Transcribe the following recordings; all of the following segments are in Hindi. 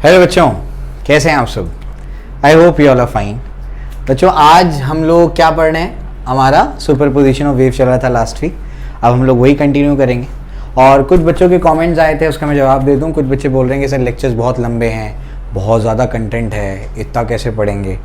हेलो बच्चों, कैसे हैं आप सब? I hope you all are fine. बच्चों, आज हम लोग क्या पढ़ रहे हैं? हमारा सुपरपोजिशन ऑफ वेव चल रहा था लास्ट वीक, अब हम लोग वही कंटिन्यू करेंगे। और कुछ बच्चों के कमेंट्स आए थे, उसका मैं जवाब दे दूं। कुछ बच्चे बोल रहे हैं कि सर लेक्चर्स बहुत लंबे हैं, बहुत ज़्यादा कंटेंट है, इतना कैसे पढ़ेंगे?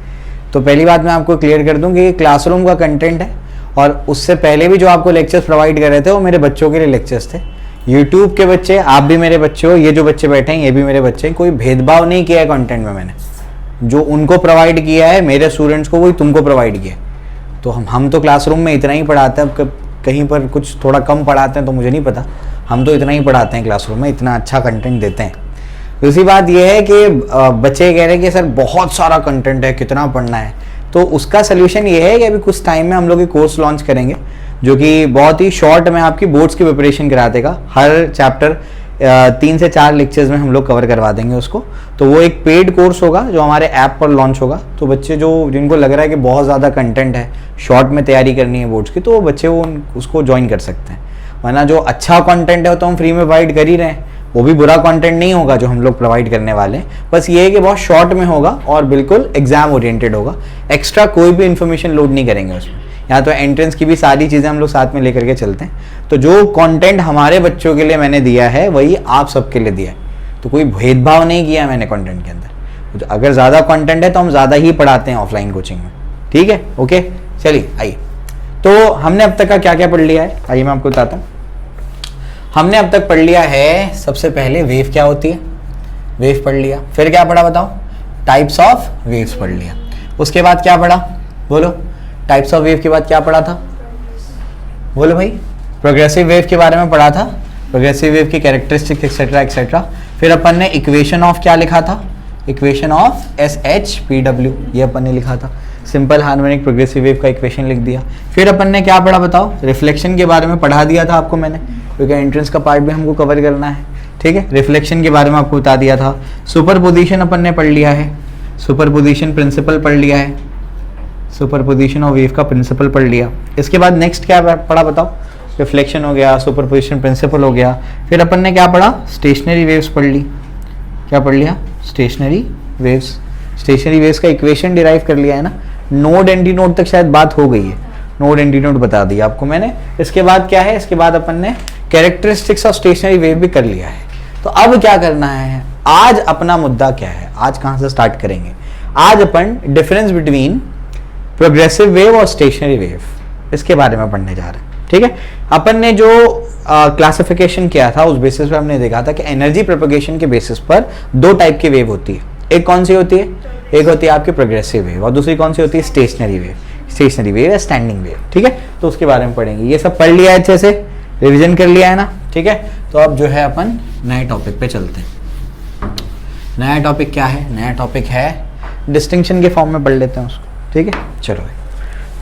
तो पहली बात मैं आपको क्लियर कर दूँ कि ये क्लासरूम का कंटेंट है, और उससे पहले भी जो आपको लेक्चर्स प्रोवाइड कर रहे थे वो मेरे बच्चों के लिए लेक्चर्स थे। यूट्यूब के बच्चे, आप भी मेरे बच्चे हो, ये जो बच्चे बैठे हैं ये भी मेरे बच्चे हैं। कोई भेदभाव नहीं किया है कंटेंट में मैंने, जो उनको प्रोवाइड किया है मेरे स्टूडेंट्स को वही तुमको प्रोवाइड किया है। तो हम तो क्लासरूम में इतना ही पढ़ाते हैं। अब कहीं पर कुछ थोड़ा कम पढ़ाते हैं तो मुझे नहीं पता, हम तो इतना ही पढ़ाते हैं क्लासरूम में, इतना अच्छा कंटेंट देते हैं। दूसरी बात यह है कि बच्चे कह रहे हैं कि सर बहुत सारा कंटेंट है, कितना पढ़ना है? तो उसका सोल्यूशन ये है कि अभी कुछ टाइम में हम लोग एक कोर्स लॉन्च करेंगे जो कि बहुत ही शॉर्ट में आपकी बोर्ड्स की प्रिपरेशन करा देगा। हर चैप्टर 3 से 4 लेक्चर्स में हम लोग कवर करवा देंगे उसको। तो वो एक पेड कोर्स होगा जो हमारे ऐप पर लॉन्च होगा। तो बच्चे जिनको लग रहा है कि बहुत ज़्यादा कंटेंट है, शॉर्ट में तैयारी करनी है बोर्ड्स की, तो वो बच्चे उसको ज्वाइन कर सकते हैं। वरना जो अच्छा कंटेंट है वो तो हम फ्री में प्रोवाइड कर ही रहे हैं, वो भी बुरा कंटेंट नहीं होगा जो हम लोग प्रोवाइड करने वाले हैं। बस ये है कि बहुत शॉर्ट में होगा और बिल्कुल एग्जाम ओरिएंटेड होगा। एक्स्ट्रा कोई भी इन्फॉर्मेशन लोड नहीं करेंगे उसमें। यहाँ तो एंट्रेंस की भी सारी चीज़ें हम लोग साथ में लेकर के चलते हैं। तो जो कंटेंट हमारे बच्चों के लिए मैंने दिया है वही आप सबके लिए दिया है। तो कोई भेदभाव नहीं किया मैंने कंटेंट के अंदर। तो अगर ज़्यादा कंटेंट है तो हम ज़्यादा ही पढ़ाते हैं ऑफलाइन कोचिंग में, ठीक है? ओके, चलिए आइए। तो हमने अब तक का क्या क्या पढ़ लिया है, आइए मैं आपको बताता हूँ। हमने अब तक पढ़ लिया है, सबसे पहले वेव क्या होती है, वेव पढ़ लिया। फिर क्या पढ़ा बताओ? टाइप्स ऑफ वेव्स पढ़ लिया। उसके बाद क्या पढ़ा, बोलो? टाइप्स ऑफ वेव के बाद क्या पढ़ा था, बोलो भाई? प्रोग्रेसिव वेव के बारे में पढ़ा था, प्रोग्रेसिव वेव की कैरेक्टरिस्टिक एक्सेट्रा एक्सेट्रा। फिर अपन ने इक्वेशन ऑफ क्या लिखा था, इक्वेशन ऑफ SHPW, ये अपन ने लिखा था। सिंपल हार्मोनिक प्रोग्रेसिव वेव का इक्वेशन लिख दिया। फिर अपन ने क्या पढ़ा बताओ? रिफ्लेक्शन के बारे में पढ़ा दिया था आपको मैंने, क्योंकि एंट्रेंस का पार्ट भी हमको कवर करना है, ठीक है? रिफ्लेक्शन के बारे में आपको बता दिया था। सुपरपोजिशन अपन ने पढ़ लिया है, सुपरपोजिशन प्रिंसिपल पढ़ लिया है, सुपरपोजिशन ऑफ वेव का प्रिंसिपल पढ़ लिया। इसके बाद नेक्स्ट क्या पढ़ा बताओ? रिफ्लेक्शन हो गया, सुपरपोजिशन प्रिंसिपल हो गया। फिर अपन ने क्या पढ़ा? स्टेशनरी वेव्स पढ़ ली। क्या पढ़ लिया? Stationery waves. स्टेशनरी वेव्स का इक्वेशन डिराइव कर लिया है ना। नोड एंटी नोड तक शायद बात हो गई है, नोड एंटी नोड बता दिया आपको मैंने। इसके बाद क्या है? इसके बाद अपन ने कैरेक्टरिस्टिक्स ऑफ स्टेशनरी वेव भी कर लिया है। तो अब क्या करना है? आज अपना मुद्दा क्या है, आज कहां से स्टार्ट करेंगे? आज अपन डिफरेंस बिटवीन प्रोग्रेसिव वेव और स्टेशनरी वेव, इसके बारे में पढ़ने जा रहे हैं, ठीक है? अपन ने जो क्लासिफिकेशन किया था उस बेसिस पे हमने देखा था कि एनर्जी प्रोपगेशन के बेसिस पर 2 टाइप की वेव होती है। एक कौन सी होती है? एक होती है आपकी प्रोग्रेसिव वेव, और दूसरी कौन सी होती है? Stationary wave. स्टेशनरी वेव या स्टैंडिंग वेव, ठीक है? तो उसके बारे में पढ़ेंगे। ये सब पढ़ लिया है, अच्छे से रिविजन कर लिया है ना, ठीक है? तो अब जो है अपन नए टॉपिक पे चलते हैं। नया टॉपिक क्या है? नया टॉपिक है डिस्टिंक्शन के फॉर्म में पढ़ लेते हैं उसको, ठीक है? चलो,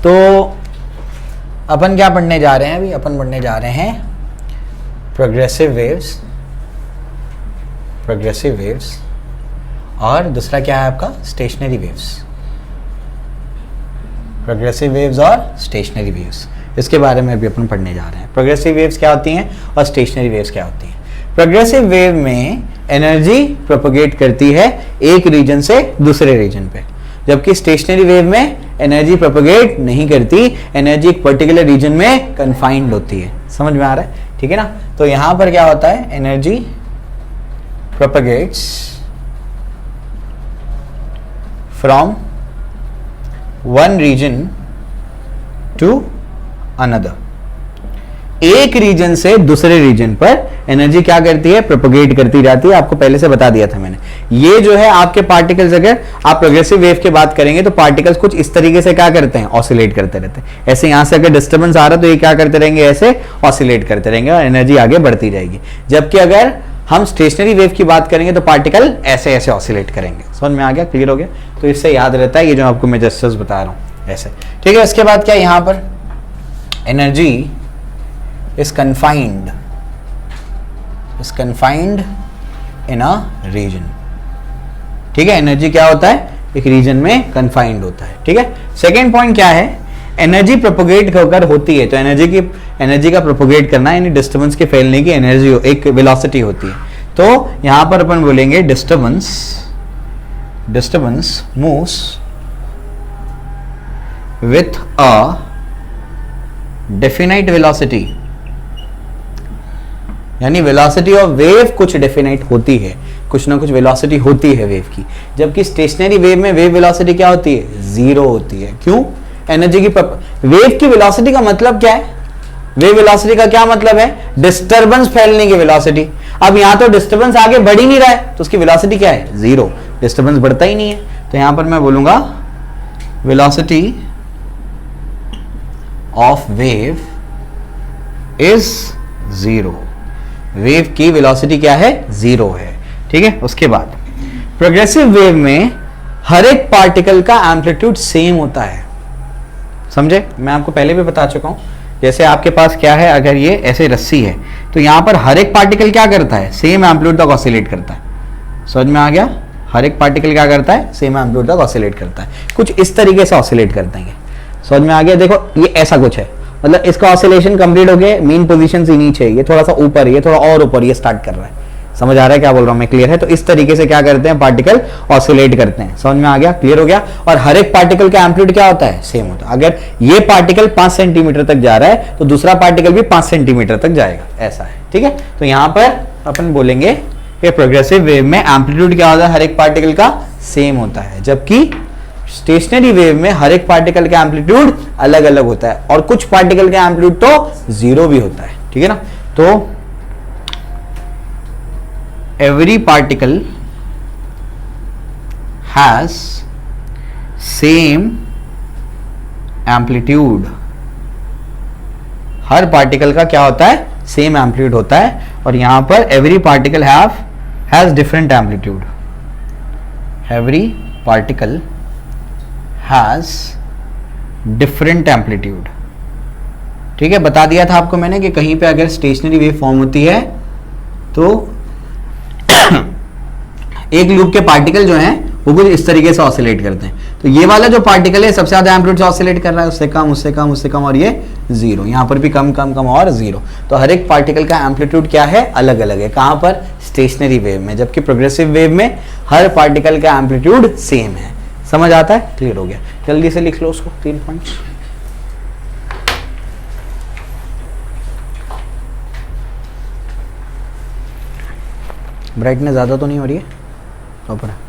तो अपन क्या पढ़ने जा रहे हैं अभी? अपन पढ़ने जा रहे हैं प्रोग्रेसिव वेव्स, प्रोग्रेसिव वेव्स, और दूसरा क्या है आपका? Stationery waves. प्रोग्रेसिव वेव्स और स्टेशनरी वेव्स, इसके बारे में भी अपन पढ़ने जा रहे हैं। प्रोग्रेसिव वेव्स क्या होती हैं और स्टेशनरी वेव्स क्या होती हैं? प्रोग्रेसिव वेव में एनर्जी प्रोपगेट करती है एक रीजन से दूसरे रीजन पे, जबकि स्टेशनरी वेव में एनर्जी प्रोपगेट नहीं करती, एनर्जी एक पर्टिकुलर रीजन में कन्फाइंड होती है। समझ में आ रहा है, ठीक है ना? तो यहां पर क्या होता है? Energy propagates from one region to another. एक रीजन से दूसरे रीजन पर एनर्जी क्या करती है? प्रोपगेट करती जाती है। आपको पहले से बता दिया था मैंने। ये जो है आपके पार्टिकल्स, अगर आप प्रोग्रेसिव वेव की बात करेंगे तो पार्टिकल्स कुछ इस तरीके से क्या करते हैं? ऑसिलेट करते रहते हैं। ऐसे यहां से अगर डिस्टर्बेंस आ रहा है तो ये क्या करते रहेंगे? ऐसे ऑसिलेट करते रहेंगे और एनर्जी आगे बढ़ती जाएगी। जबकि अगर हम स्टेशनरी वेव की बात करेंगे तो पार्टिकल ऐसे ऐसे ऑसिलेट करेंगे। समझ में आ गया? क्लियर हो गया? तो इससे याद रहता है ये जो आपको मैं जस्ट बता रहा हूं, ऐसे, ठीक है? इसके बाद क्या यहां पर energy is confined in a region, ठीक है? एनर्जी क्या होता है? एक रीजन में कन्फाइंड होता है, ठीक है? सेकेंड पॉइंट क्या है? एनर्जी प्रोपोगेट होकर होती है, तो एनर्जी का प्रोपोगेट करना यानी डिस्टर्बेंस के फैलने की एनर्जी एक वेलोसिटी होती है। तो यहां पर अपन बोलेंगे disturbance disturbance moves with a definite velocity, यानी वेलोसिटी ऑफ वेव कुछ डेफिनाइट होती है, कुछ ना कुछ वेलोसिटी होती है वेव की, जबकि स्टेशनरी वेव में वेव वेलोसिटी क्या होती है, जीरो होती है। क्यों? एनर्जी की वेव की वेलोसिटी का मतलब क्या है? वेव वेलोसिटी का क्या मतलब है? डिस्टरबेंस फैलने की वेलोसिटी। अब यहां तो डिस्टरबेंस आगे बढ़ ही नहीं रहा है, तो उसकी वेलोसिटी क्या है? जीरो। डिस्टरबेंस बढ़ता ही नहीं है, तो यहां पर मैं बोलूंगा velocity of wave is zero. Wave की वेलोसिटी क्या है? जीरो है। ठीक है, उसके बाद प्रोग्रेसिव वेव में हर एक पार्टिकल का एम्पलीट्यूड सेम होता है। समझे? मैं आपको पहले भी बता चुका हूं, जैसे आपके पास क्या है, अगर ये ऐसे रस्सी है तो यहां पर हर एक पार्टिकल क्या करता है? सेम एम्पलीट्यूड तक ऑसिलेट करता है। समझ में आ गया? हर एक पार्टिकल क्या करता है? सेम एम्पलीट्यूड तक ऑसिलेट करता है। कुछ इस तरीके से ऑसिलेट करते हैं। समझ में आ गया? देखो ये ऐसा कुछ है, मतलब इसका ऑसिलेशन कंप्लीट हो गया, मेन पोजीशन से नीचे, ये थोड़ा सा ऊपर, ये थोड़ा और ऊपर, ये स्टार्ट कर रहा है। समझ आ रहा है क्या बोल रहा हूं मैं? क्लियर है? तो इस तरीके से क्या करते हैं, पार्टिकल ऑसिलेट करते हैं। समझ में आ गया? क्लियर हो गया? और हर एक पार्टिकल का एम्पलीट्यूड क्या होता है? सेम होता है। अगर ये पार्टिकल 5 सेंटीमीटर तक जा रहा है तो दूसरा पार्टिकल भी 5 सेंटीमीटर तक जाएगा, ऐसा है। ठीक है, तो यहां पर अपन बोलेंगे कि प्रोग्रेसिव वेव में एम्पलीट्यूड क्या होता है? हर एक पार्टिकल का सेम होता है, जबकि स्टेशनरी वेव में हर एक पार्टिकल का एम्पलीट्यूड अलग अलग होता है, और कुछ पार्टिकल का एम्पलीट्यूड तो जीरो भी होता है। ठीक है ना? तो every particle has same amplitude। Her particle का क्या होता है? सेम एम्पलीट्यूड होता है, और यहां पर every particle has different amplitude। every particle has different amplitude। ठीक है, बता दिया था आपको मैंने कि कहीं पे अगर स्टेशनरी वेव फॉर्म होती है तो एक लूप के पार्टिकल जो हैं वो कुछ इस तरीके से ऑसिलेट करते हैं। तो ये वाला जो पार्टिकल है सबसे ज्यादा एम्पलीट्यूड से ऑसिलेट कर रहा है, उससे कम, उससे कम, उससे कम, और ये जीरो। यहां पर भी कम कम कम और जीरो। तो हर एक पार्टिकल का एम्पलीट्यूड क्या है? अलग अलग है। कहां पर? स्टेशनरी वेव में। जबकि प्रोग्रेसिव वेव में हर पार्टिकल का एम्पलीट्यूड सेम है। समझ आता है? क्लियर हो गया? जल्दी से लिख लो उसको, 3 पॉइंट्स। ब्राइटनेस ज्यादा तो नहीं हो रही है? प्रॉपर है।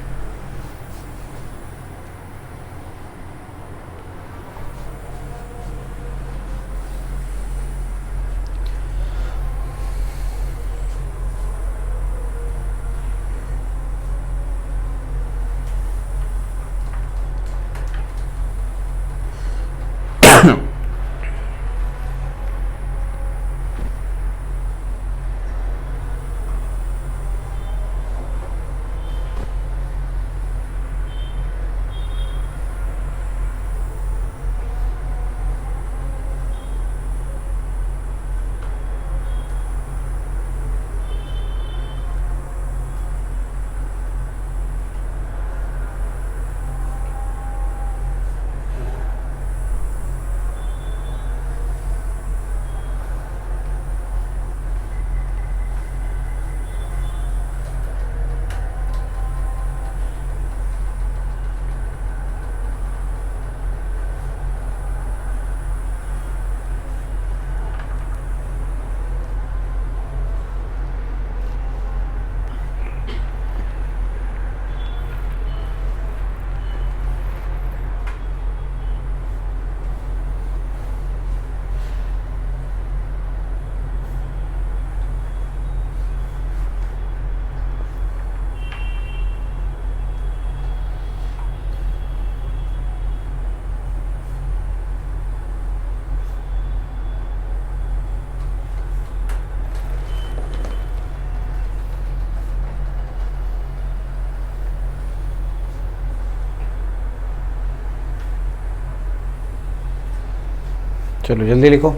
चलो जल्दी लिखो।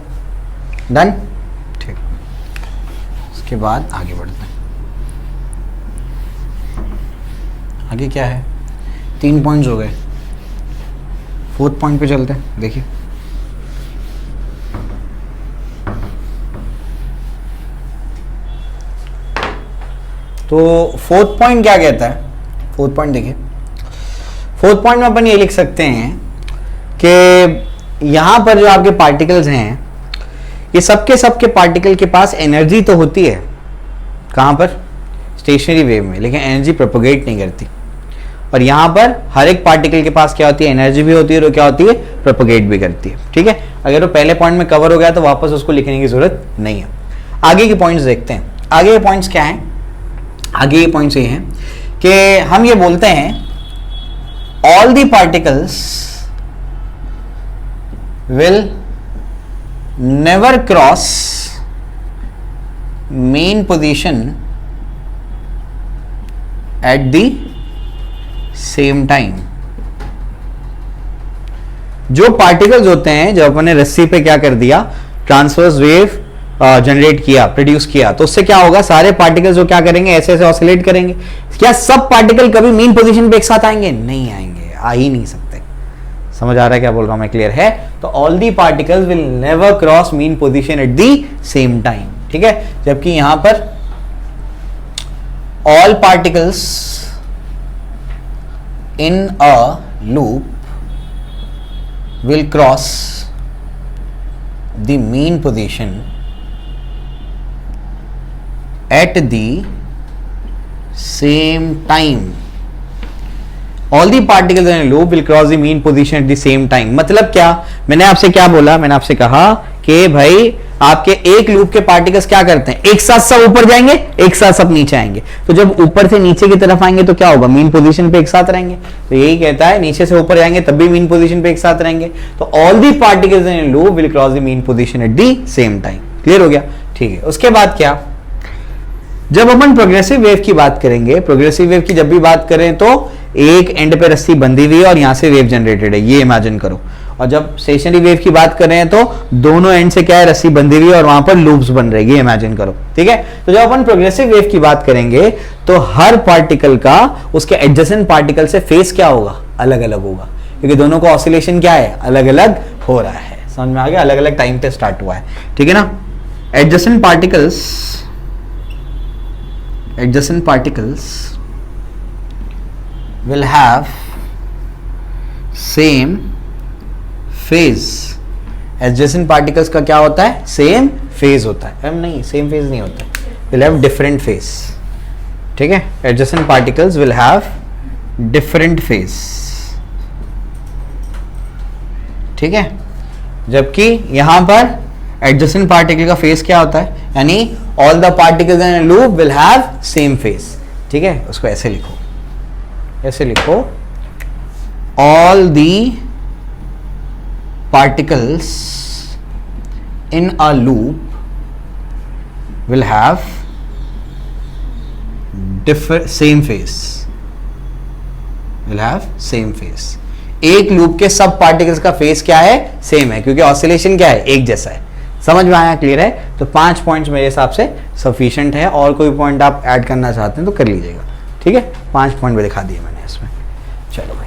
डन? ठीक, उसके बाद आगे बढ़ते हैं। आगे क्या है? 3 पॉइंट्स हो गए, 4th पॉइंट पे चलते हैं। देखिए, तो 4th पॉइंट क्या कहता है? 4th पॉइंट देखिए, फोर्थ पॉइंट में अपन ये लिख सकते हैं कि यहां पर जो आपके पार्टिकल्स हैं, ये सबके पार्टिकल के पास एनर्जी तो होती है, कहां पर, स्टेशनरी वेव में, लेकिन एनर्जी प्रोपोगेट नहीं करती। और यहां पर हर एक पार्टिकल के पास क्या होती है, एनर्जी भी होती है और क्या होती है, प्रोपोगेट भी करती है। ठीक है, अगर वो पहले पॉइंट में कवर हो गया तो वापस उसको लिखने की जरूरत नहीं है। आगे के पॉइंट्स देखते हैं। आगे के पॉइंट्स क्या हैं? आगे के पॉइंट्स ये हैं कि हम ये बोलते हैं all the particles will never cross main position at the same time। जो पार्टिकल्स होते हैं, जब अपने रस्सी पे क्या कर दिया, ट्रांसवर्स वेव जनरेट किया, प्रोड्यूस किया, तो उससे क्या होगा, सारे पार्टिकल्स जो क्या करेंगे, ऐसे ऐसे ऑसिलेट करेंगे। क्या सब पार्टिकल कभी मेन पोजीशन पे एक साथ आएंगे? नहीं आएंगे, आ ही नहीं सकते। समझ आ रहा है क्या बोल रहा हूं मैं, क्लियर है? तो all the particles will never cross mean position at the same time. ठीक है, जबकि यहां पर all particles in a loop will cross the mean position at the same time. All the particles in loop will cross the mean position at the same time. मतलब क्या, मैंने आपसे क्या बोला, मैंने आपसे कहा कि भाई आपके एक लूप के पार्टिकल्स क्या करते हैं, एक साथ सब ऊपर जाएंगे, एक साथ सब नीचे आएंगे। तो जब ऊपर से नीचे की तरफ आएंगे तो क्या होगा, मीन पोजीशन पे एक साथ रहेंगे। तो यही कहता है, नीचे से ऊपर जाएंगे तब भी मीन पोजीशन पे एक साथ रहेंगे। तो all the particles in loop will cross the mean position at the same time. Clear हो गया? ठीक है, उसके बाद क्या, जब अपन प्रोग्रेसिव वेव की बात करेंगे, प्रोग्रेसिव वेव की जब भी बात करें तो एक एंड पे रस्सी बंधी हुई है और यहां से वेव जनरेटेड है, ये इमेजिन करो। और जब स्टेशनरी वेव की बात कर रहे हैं तो दोनों एंड से क्या है, रस्सी बंधी हुई है और वहां पर लूप्स बन रहे हैं, ये इमेजिन करो। ठीक है, तो जब अपन प्रोग्रेसिव वेव की बात करेंगे तो हर पार्टिकल का उसके एडजेसेंट पार्टिकल से फेस क्या होगा, अलग अलग होगा, क्योंकि दोनों का ऑसिलेशन क्या है, अलग अलग हो रहा है। समझ में आ गया? अलग अलग टाइम पे स्टार्ट हुआ है। ठीक है ना? Adjacent particles will have same phase। adjacent particles का क्या होता है, same phase होता है, नहीं same phase नहीं होता है, will have different phase। ठीक है, adjacent particles will have different phase। ठीक है, जबकि यहां पर adjacent particle का phase क्या होता है, यानी all the particles in a loop will have same phase। ठीक है, उसको ऐसे लिखो, ऐसे लिखो, all the particles in a loop will have same phase, will have same phase। एक लूप के सब पार्टिकल्स का फेस क्या है, सेम है, क्योंकि ऑसिलेशन क्या है, एक जैसा है। समझ में आया? क्लियर है? तो 5 पॉइंट्स मेरे हिसाब से सफिशिएंट है, और कोई पॉइंट आप ऐड करना चाहते हैं तो कर लीजिएगा। ठीक है, 5 पॉइंट में दिखा दिए मैंने इसमें। चलो भाई,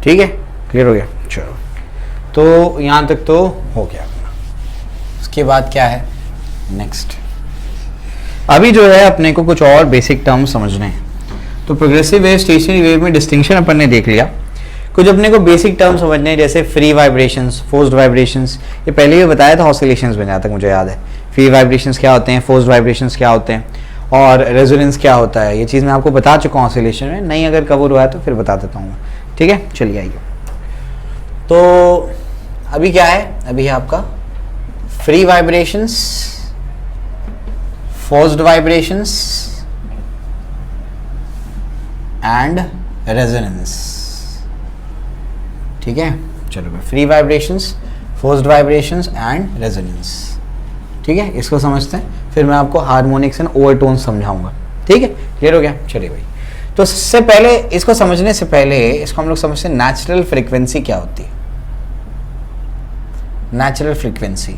ठीक है, क्लियर हो गया। चलो, तो यहाँ तक तो हो गया। उसके बाद क्या है नेक्स्ट, अभी जो है अपने को कुछ और बेसिक टर्म समझने हैं। तो प्रोग्रेसिव वेव, स्टेशनरी वेव में डिस्टिंक्शन अपन ने देख लिया। कुछ अपने को बेसिक टर्म समझने हैं, जैसे फ्री वाइब्रेशंस, फोर्स्ड वाइब्रेशंस। ये पहले भी बताया था ऑसिलेशंस में, जहाँ तक मुझे याद है। फ्री वाइब्रेशंस क्या होते हैं, फोर्स्ड वाइब्रेशंस क्या होते हैं, और रेजोनेंस क्या होता है। ये चीज़ मैं आपको बता चुका हूँ ऑसिलेशन में, नहीं अगर कवर हुआ है तो फिर बता देता हूँ। ठीक है, चलिए आइए। तो अभी क्या है, अभी है आपका free vibrations, forced vibrations and resonance. ठीक है, चलो, free vibrations, forced vibrations and resonance. ठीक है, इसको समझते हैं, फिर मैं आपको हार्मोनिक्स एंड ओवरटोन समझाऊंगा। ठीक है, क्लियर हो गया। चलिए भाई, तो इससे पहले, इसको समझने से पहले इसको हम लोग समझते हैं नेचुरल फ्रीक्वेंसी क्या होती है। नेचुरल फ्रीक्वेंसी,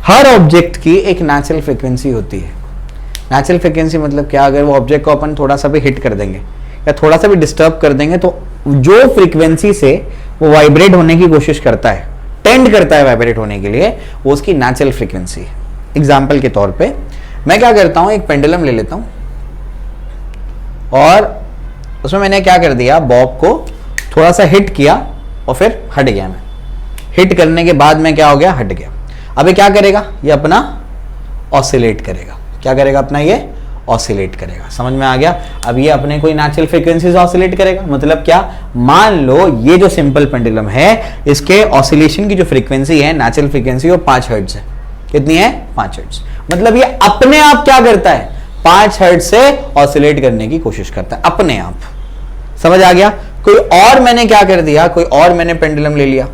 हर ऑब्जेक्ट की एक नेचुरल फ्रीक्वेंसी होती है। नेचुरल फ्रीक्वेंसी मतलब क्या, अगर वो ऑब्जेक्ट को अपन थोड़ा सा भी हिट कर देंगे या थोड़ा सा भी डिस्टर्ब कर देंगे तो जो फ्रीक्वेंसी से वो वाइब्रेट होने की कोशिश करता है, टेंड करता है वाइब्रेट होने के लिए, वो उसकी नेचुरल फ्रीक्वेंसी है। एग्जाम्पल के तौर पे मैं क्या करता हूं, एक पेंडुलम ले लेता हूं और उसमें मैंने क्या कर दिया, बॉब को थोड़ा सा हिट किया और फिर हट गया। मैं हिट करने के बाद में क्या हो गया, हट गया। अब ये क्या करेगा, ये अपना ऑसिलेट करेगा। क्या करेगा अपना, ये ऑसिलेट करेगा। समझ में आ गया। अब ये अपने कोई नेचुरल फ्रीक्वेंसी से ऑसिलेट करेगा, मतलब क्या, मान लो ये जो सिंपल पेंडुलम है, इसके ऑसिलेशन की जो फ्रीक्वेंसी है, नेचुरल फ्रीक्वेंसी, वो 5 हर्ट्ज है। कितनी है, 5 हर्ट्ज। मतलब ये अपने आप क्या करता है, 5 हर्ट्ज से ऑसिलेट करने की कोशिश करता है अपने आप। समझ आ गया। कोई और मैंने क्या कर दिया, कोई और मैंने पेंडुलम ले लिया।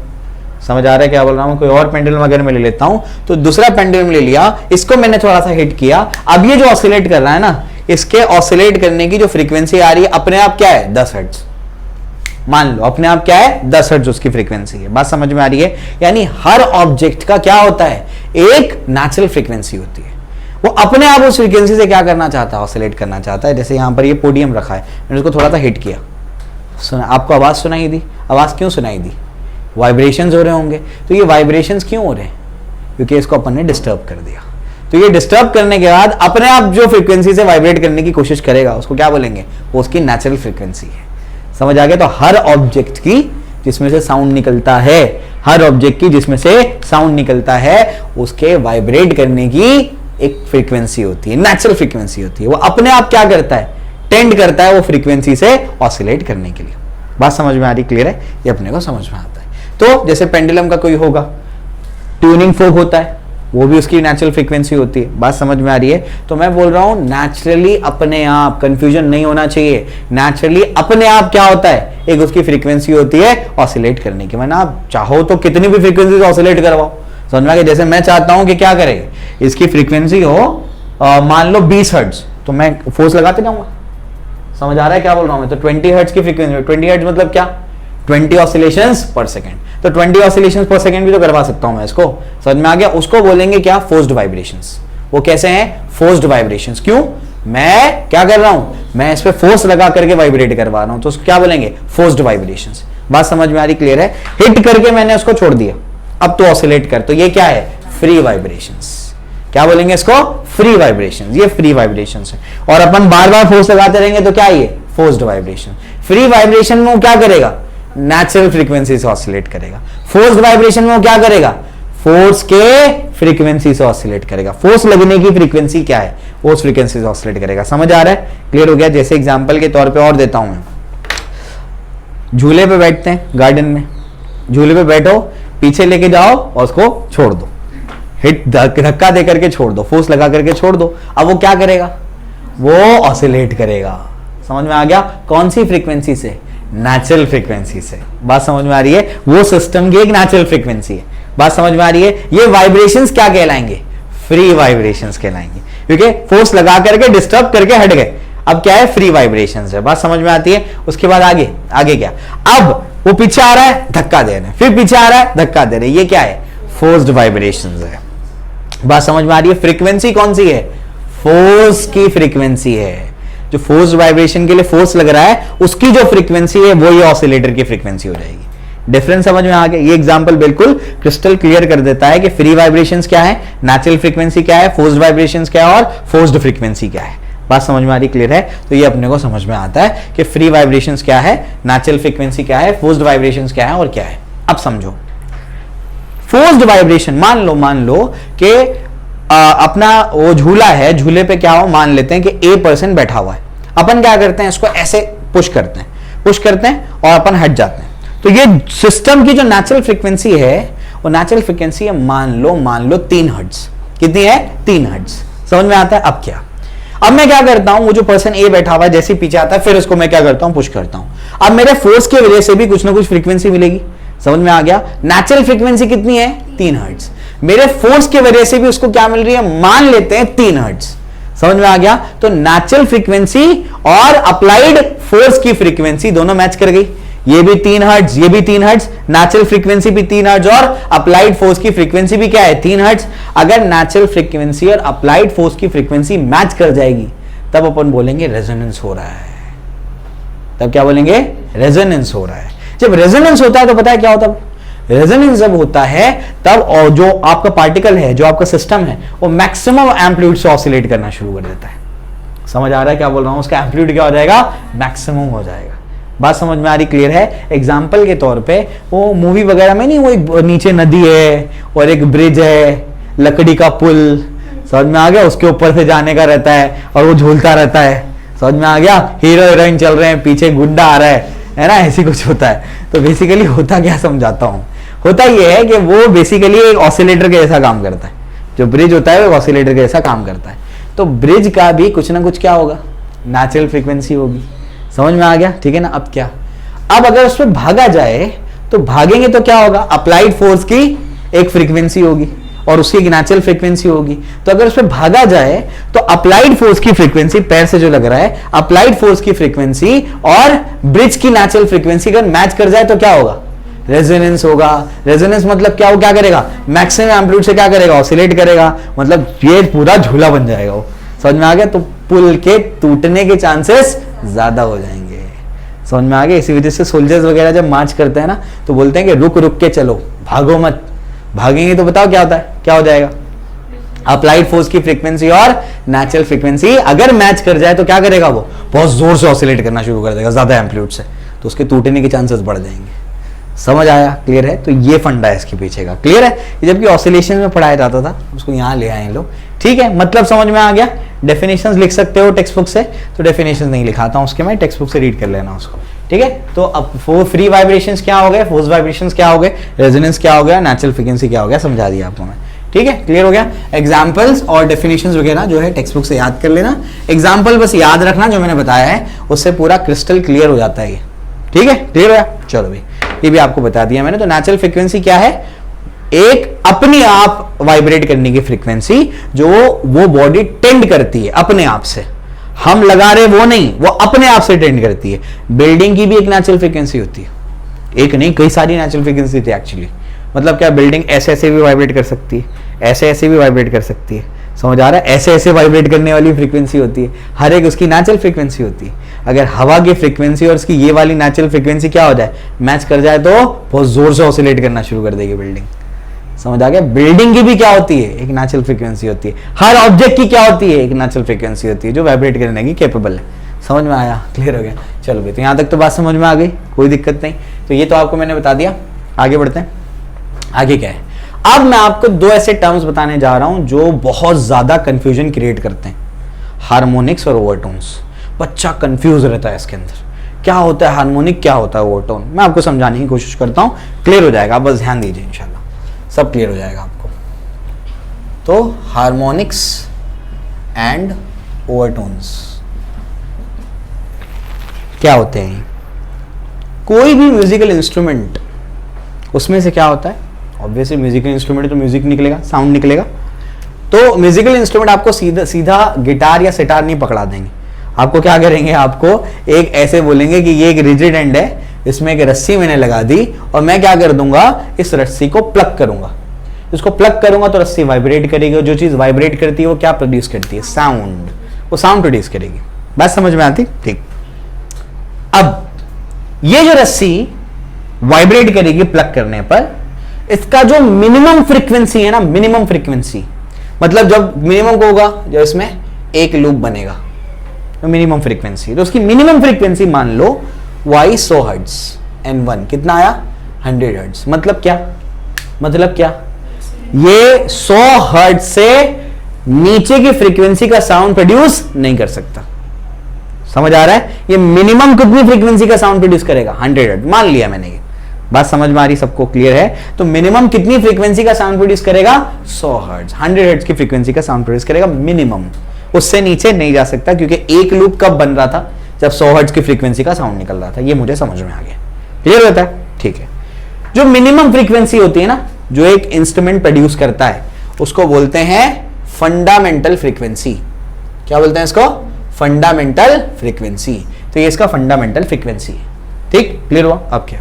समझ आ रहा है क्या बोल रहा हूं, कोई और पेंडुलम अगर मैं ले लेता हूं, तो दूसरा पेंडुलम ले लिया, इसको मैंने थोड़ा सा हिट किया। अब ये जो ऑसिलेट कर रहा है ना, इसके ऑसिलेट करने की जो फ्रीक्वेंसी आ रही है अपने आप क्या है, 10 हर्ट्ज। मान लो अपने आप क्या है, 10 हर्ट्ज उसकी फ्रीक्वेंसी है। बात समझ में आ रही है। यानी हर ऑब्जेक्ट का क्या होता है, एक नेचुरल फ्रीक्वेंसी होती है। वो अपने आप उस फ्रीक्वेंसी से क्या करना चाहता है, ऑसिलेट करना चाहता है। जैसे यहां पर ये पोडियम रखा है, मैंने उसको थोड़ा सा हिट किया, सुना, आपको आवाज सुनाई दी। आवाज क्यों सुनाई दी, वाइब्रेशंस हो रहे होंगे। तो ये वाइब्रेशंस क्यों हो रहे हैं, क्योंकि इसको अपन ने डिस्टर्ब कर दिया। तो ये डिस्टर्ब करने के बाद अपने आप जो फ्रीक्वेंसी से वाइब्रेट करने की कोशिश करेगा, उसको क्या बोलेंगे, वो उसकी नेचुरल फ्रीक्वेंसी है। समझ आ गया। तो हर ऑब्जेक्ट की जिसमें से साउंड निकलता है, हर ऑब्जेक्ट की जिसमें से साउंड निकलता है, उसके वाइब्रेट करने की एक फ्रीक्वेंसी होती है, नेचुरल फ्रीक्वेंसी होती है। वो अपने आप क्या करता है, टेंड करता है वो फ्रीक्वेंसी से ऑसिलेट करने के लिए। बात समझ में आ रही, क्लियर है, ये अपने को समझ में आता है। तो जैसे पेंडुलम का कोई होगा, ट्यूनिंग फोक होता है, वो भी उसकी नेचुरल फ्रीक्वेंसी होती है। बात समझ में आ रही है। तो मैं बोल रहा हूं नेचुरली अपने आप, कंफ्यूजन नहीं होना चाहिए, नेचुरली अपने आप क्या होता है, एक उसकी फ्रीक्वेंसी होती है ऑसिलेट करने की। मैंने आप चाहो तो कितनी भी फ्रीक्वेंसी से ऑसिलेट करवाओ। समझ में आ गया। जैसे मैं चाहता हूं कि क्या करे, इसकी फ्रीक्वेंसी हो मान लो 20 हर्ट्ज, तो मैं फोर्स लगाते जाऊंगा। समझ आ रहा है क्या बोल रहा हूं मैं। तो 20 हर्ट्ज की फ्रीक्वेंसी, 20 हर्ट्ज मतलब क्या, 20 ऑसिलेशंस पर सेकंड। तो 20 ऑसिलेशंस पर सेकंड भी तो करवा सकता हूं मैं इसको। समझ में आ गया। उसको बोलेंगे क्या, फोर्स्ड वाइब्रेशंस। वो कैसे हैं, फोर्स्ड वाइब्रेशंस। क्यों, मैं क्या कर रहा हूं, मैं इस पे फोर्स लगा करके वाइब्रेट करवा रहा हूं, तो उसको क्या बोलेंगे, फोर्स्ड वाइब्रेशंस। बात समझ में आ रही, क्लियर है। हिट करके मैंने उसको छोड़ दिया, अब तो ऑसिलेट कर, तो ये क्या है, फ्री वाइब्रेशंस। क्या बोलेंगे इसको, फ्री वाइब्रेशंस। ये फ्री वाइब्रेशंस है। और अपन बार बार फोर्स लगाते रहेंगे तो क्या, ये फोर्स्ड वाइब्रेशन। फ्री वाइब्रेशन में वो क्या करेगा, नेचुरल फ्रीक्वेंसी से ऑसिलेट करेगा। फोर्स्ड वाइब्रेशन में वो क्या करेगा, फोर्स के फ्रीक्वेंसी से ऑसिलेट करेगा। फोर्स लगने की फ्रीक्वेंसी क्या है, वो उस फ्रीक्वेंसी से ऑसिलेट करेगा। समझ आ रहा है, क्लियर हो गया। जैसे एग्जांपल के तौर पे और देता हूं मैं, झूले पे बैठते हैं गार्डन में, झूले पे बैठो, पीछे लेके जाओ और उसको छोड़ दो, हिट धक्का दे करके छोड़ दो, फोर्स लगा करके छोड़ दो। अब वो क्या करेगा, वो ऑसिलेट करेगा। समझ में आ गया। कौन सी फ्रीक्वेंसी से, नेचुरल फ्रीक्वेंसी से। बात समझ में आ रही है। वो सिस्टम की एक नेचुरल फ्रीक्वेंसी है। बात समझ में आ रही है। ये वाइब्रेशंस क्या कहलाएंगे, फ्री वाइब्रेशंस कहलाएंगे, क्योंकि फोर्स लगा करके डिस्टर्ब करके हट गए। अब क्या है, फ्री वाइब्रेशंस है। बात समझ में आती है। उसके बाद आगे आगे क्या, अब वो पीछे आ रहा है, धक्का दे रहे हैं, फिर पीछे आ रहा है, धक्का दे रहे हैं, ये क्या है, फोर्स्ड वाइब्रेशंस है। बात समझ में आ रही है। फ्रीक्वेंसी कौन सी है, फोर्स की फ्रीक्वेंसी है। जो फोर्स्ड वाइब्रेशन के लिए फोर्स लग रहा है उसकी जो फ्रीक्वेंसी है वो ये ऑसिलेटर की फ्रीक्वेंसी हो जाएगी। डिफरेंस समझ में आ गया? ये एग्जांपल बिल्कुल क्रिस्टल क्लियर कर देता है कि फ्री वाइब्रेशंस क्या है, नेचुरल फ्रीक्वेंसी क्या है, फोर्स्ड वाइब्रेशंस क्या है और फोर्स्ड फ्रीक्वेंसी क्या है। बात समझ में आ रही? क्लियर है? तो ये अपने को समझ में आता है कि फ्री वाइब्रेशंस क्या है, नेचुरल फ्रीक्वेंसी क्या है, फोर्स्ड वाइब्रेशंस क्या है और क्या है। अब समझो फोर्स्ड वाइब्रेशन, मान लो कि अपना वो झूला है, झूले पे क्या हो, मान लेते हैं कि ए पर्सन बैठा हुआ है। अपन क्या करते हैं, इसको ऐसे पुश करते हैं और अपन हट जाते हैं। तो ये सिस्टम की जो नेचुरल फ्रीक्वेंसी है वो नेचुरल फ्रीक्वेंसी है मान लो 3 हर्ट्ज। कितनी है? 3 हर्ट्ज। समझ में आता है? अब क्या, अब मैं क्या करता हूं, वो जो पर्सन ए बैठा हुआ है जैसे पीछे आता है फिर उसको मैं क्या करता हूं, पुश करता हूं। अब मेरे फोर्स की वजह से भी कुछ ना कुछ फ्रीक्वेंसी मिलेगी। समझ में आ गया? नेचुरल फ्रीक्वेंसी कितनी है? 3 हर्ट्ज। मेरे फोर्स की वजह से भी उसको क्या मिल रही है, मान लेते हैं 3 हर्ट्ज। समझ में आ गया? तो नेचुरल फ्रीक्वेंसी और अप्लाइड फोर्स की फ्रीक्वेंसी दोनों मैच कर गई। ये भी 3 हर्ट्ज, ये भी 3 हर्ट्ज, नेचुरल फ्रीक्वेंसी भी 3 हर्ट्ज और अप्लाइड फोर्स की फ्रीक्वेंसी भी क्या है, 3 हर्ट्ज। अगर नेचुरल फ्रीक्वेंसी और अप्लाइड फोर्स की फ्रीक्वेंसी मैच कर जाएगी तब अपन बोलेंगे रेजोनेंस हो रहा है। तब क्या बोलेंगे? रेजोनेंस हो रहा है। जब रेजोनेंस होता है तो पता है क्या होता है? रेजोनेंस जब होता है तब और जो आपका पार्टिकल है, जो आपका सिस्टम है, वो मैक्सिमम एम्पलीट्यूड से ऑसिलेट करना शुरू कर देता है। समझ आ रहा है क्या बोल रहा हूं? उसका एम्पलीट्यूड क्या हो जाएगा? मैक्सिमम हो जाएगा। बात समझ में आ रही? क्लियर है? एग्जाम्पल के तौर पे वो मूवी वगैरह में नहीं, वो एक नीचे नदी है और एक ब्रिज है, लकड़ी का पुल, समझ में आ गया, उसके ऊपर से जाने का रहता है और वो झूलता रहता है। समझ में आ गया? हीरो हीरोइन चल रहे हैं, पीछे गुड्डा आ रहा है ना, ऐसी कुछ होता है। तो बेसिकली होता क्या, समझाता हूं। होता यह है कि वो बेसिकली एक ऑसिलेटर के जैसा काम करता है। जो ब्रिज होता है वो ऑसिलेटर के जैसा काम करता है। तो ब्रिज का भी कुछ ना कुछ क्या होगा, नेचुरल फ्रीक्वेंसी होगी। समझ में आ गया? ठीक है ना? अब क्या, अब अगर उस पर भागा जाए तो भागेंगे तो क्या होगा, अप्लाइड फोर्स की एक फ्रीक्वेंसी होगी और उसकी एक नेचुरल फ्रीक्वेंसी होगी। तो अगर उस पर भागा जाए तो अप्लाइड फोर्स की फ्रीक्वेंसी, पैर से जो लग रहा है, अप्लाइड फोर्स की फ्रीक्वेंसी और ब्रिज की नेचुरल फ्रीक्वेंसी अगर मैच कर जाए तो क्या होगा, रेजोनेंस होगा। रेजोनेंस मतलब क्या, वो क्या करेगा, मैक्सिमम एम्पलीट्यूड से क्या करेगा, ऑसिलेट करेगा। मतलब ये पूरा झूला बन जाएगा वो। समझ में आ गया? तो पुल के टूटने के चांसेस ज्यादा हो जाएंगे। समझ में आ गया? इसी वजह से सोल्जर्स वगैरह जब मार्च करते हैं ना तो बोलते हैं कि रुक रुक के चलो, भागो मत। भागेंगे तो बताओ क्या होता है, क्या हो जाएगा, अप्लाइड फोर्स की फ्रीक्वेंसी और नेचुरल फ्रीक्वेंसी अगर मैच कर जाए तो क्या करेगा, वो बहुत जोर से ऑसिलेट करना शुरू कर देगा, ज्यादा एम्पलीट्यूड से, तो उसके टूटने के चांसेस बढ़ जाएंगे। समझ आया? क्लियर है? तो ये फंडा है इसके पीछे का। क्लियर है? जबकि ऑसिलेशन में पढ़ाया जाता था, उसको यहाँ ले आए लोग। ठीक है, मतलब समझ में आ गया। डेफिनेशंस लिख सकते हो टेक्स्ट बुक से, तो डेफिनेशंस नहीं लिखाता हूँ उसके, मैं टेक्स्ट बुक से रीड कर लेना उसको। ठीक है, तो अब फ्री वाइब्रेशंस क्या हो गए, फोर्स वाइब्रेशंस क्या हो गए, रेजोनेंस क्या हो गया, नेचुरल फ्रीक्वेंसी क्या हो गया, समझा दिया आपको मैं। ठीक है, क्लियर हो गया। एग्जाम्पल्स और डेफिनेशंस वगैरह जो है टेक्स्ट बुक से याद कर लेना। एग्जाम्पल बस याद रखना जो मैंने बताया है, उससे पूरा क्रिस्टल क्लियर हो जाता है ये। ठीक है, क्लियर हो गया? चलो भाई, ये भी आपको बता दिया मैंने। तो नेचुरल फ्रीक्वेंसी क्या है, एक अपने आप वाइब्रेट करने की फ्रीक्वेंसी जो वो बॉडी टेंड करती है अपने आप से, हम लगा रहे वो नहीं, वो अपने आप से टेंड करती है। बिल्डिंग की भी एक नेचुरल फ्रीक्वेंसी होती है, एक नहीं कई सारी नेचुरल फ्रीक्वेंसी थी एक्चुअली। मतलब क्या, बिल्डिंग ऐसे ऐसे भी वाइब्रेट कर सकती है, ऐसे ऐसे भी वाइब्रेट कर सकती है। समझ आ रहा है? ऐसे ऐसे वाइब्रेट करने वाली फ्रीक्वेंसी होती है, हर एक उसकी नेचुरल फ्रीक्वेंसी होती है। अगर हवा की फ्रीक्वेंसी और उसकी ये वाली नेचुरल फ्रीक्वेंसी क्या हो जाए, मैच कर जाए, तो बहुत जोर से ऑसिलेट करना शुरू कर देगी बिल्डिंग। समझ आ गया? बिल्डिंग की भी क्या होती है, एक नेचुरल फ्रीक्वेंसी होती है। हर ऑब्जेक्ट की क्या होती है, एक नेचुरल फ्रीक्वेंसी होती है जो वाइब्रेट करने की कैपेबल है। समझ में आया? क्लियर हो गया? चलो भाई, तो यहां तक तो बात समझ में आ गई, कोई दिक्कत नहीं। तो ये तो आपको मैंने बता दिया। आगे बढ़ते हैं। आगे क्या है, अब मैं आपको दो ऐसे टर्म्स बताने जा रहा हूं जो बहुत ज्यादा कंफ्यूजन क्रिएट करते हैं, हार्मोनिक्स और ओवरटोन्स। बच्चा कंफ्यूज रहता है इसके अंदर, क्या होता है हार्मोनिक, क्या होता है ओवरटोन। मैं आपको समझाने की कोशिश करता हूं, क्लियर हो जाएगा। आप बस ध्यान दीजिए, इंशाल्लाह सब क्लियर हो जाएगा आपको। तो हार्मोनिक्स एंड ओवरटोन्स क्या होते हैं। कोई भी म्यूजिकल इंस्ट्रूमेंट, उसमें से क्या होता है, ऑब्वियसली म्यूजिकल इंस्ट्रूमेंट तो म्यूजिक निकलेगा, साउंड निकलेगा। तो म्यूजिकल इंस्ट्रूमेंट आपको सीधा सीधा गिटार या सितार नहीं पकड़ा देंगे। आपको क्या करेंगे, आपको एक ऐसे बोलेंगे कि ये एक रिजिड एंड है, इसमें एक रस्सी मैंने लगा दी और मैं क्या कर दूंगा, इस रस्सी को प्लग करूंगा। इसको प्लग करूंगा तो रस्सी वाइब्रेट करेगी और जो चीज वाइब्रेट करती है वो क्या प्रोड्यूस करती है, साउंड। वो साउंड प्रोड्यूस करेगी। बात समझ में आती? ठीक। अब ये जो रस्सी वाइब्रेट करेगी प्लग करने पर, इसका जो मिनिमम फ्रीक्वेंसी है ना, मिनिमम फ्रीक्वेंसी मतलब जब मिनिमम को होगा जब इसमें एक लूप बनेगा तो मिनिमम फ्रीक्वेंसी, तो उसकी मिनिमम फ्रीक्वेंसी मान लो y 100 हर्ट्ज, n1 कितना आया 100 हर्ट्ज। मतलब क्या, मतलब क्या, ये 100 हर्ट्ज से नीचे की फ्रीक्वेंसी का साउंड प्रोड्यूस नहीं कर सकता। समझ आ रहा है? ये मिनिमम कितनी फ्रीक्वेंसी का साउंड प्रोड्यूस करेगा 100 हर्ट्ज मान लिया मैंने। ये बात समझ में आ रही, सबको क्लियर है? तो मिनिमम कितनी फ्रीक्वेंसी का साउंड प्रोड्यूस करेगा 100 हर्ट्ज, 100 हर्ट्ज की फ्रीक्वेंसी का साउंड प्रोड्यूस करेगा मिनिमम, उससे नीचे नहीं जा सकता, क्योंकि एक लूप कब बन रहा था जब 100 हर्ट्ज की फ्रीक्वेंसी का साउंड निकल रहा था। ये मुझे समझ में आ गया, क्लियर होता है? ठीक है। जो मिनिमम फ्रीक्वेंसी होती है ना, जो एक इंस्ट्रूमेंट प्रोड्यूस करता है, उसको बोलते हैं फंडामेंटल फ्रीक्वेंसी। क्या बोलते हैं इसको? Fundamental frequency. तो ये इसका फंडामेंटल फ्रीक्वेंसी है। ठीक, क्लियर हुआ? अब क्या,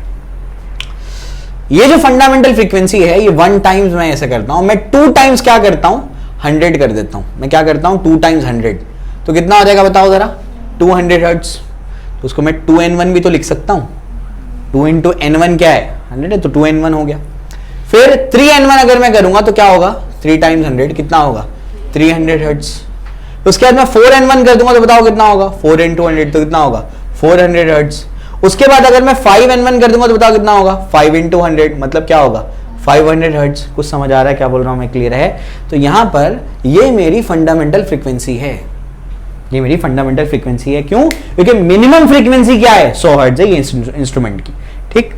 ये जो फंडामेंटल फ्रीक्वेंसी है, ये 1 टाइम्स मैं ऐसे करता हूं, मैं 2 टाइम्स क्या करता हूं 100 कर देता हूं। मैं क्या करता हूं 2 टाइम्स 100, तो कितना हो जाएगा बताओ जरा 200 हर्ट्ज। तो उसको मैं 2n1 भी तो लिख सकता हूं, 2 इंटू n1 क्या है 100 है, तो 2n1 हो गया। फिर 3n1 अगर मैं करूंगा तो क्या होगा 3 टाइम्स 100 कितना होगा 300 हर्ट्ज। उसके बाद मैं 4n1 कर दूंगा तो बताओ कितना होगा 4 इंटू 100 तो कितना होगा 400 हर्ट्ज। उसके बाद अगर मैं 5n1 कर दूंगा तो बताओ कितना होगा 5 इंटू 100 मतलब क्या होगा 500 हर्ट्ज। कुछ समझ आ रहा है क्या बोल रहा हूं मैं? क्लियर है? तो यहां पर ये मेरी फंडामेंटल फ्रीक्वेंसी है, ये मेरी फंडामेंटल फ्रीक्वेंसी है। क्यों? क्योंकि मिनिमम फ्रीक्वेंसी क्या है 100 हर्ट्ज है ये इंस्ट्रूमेंट की। ठीक,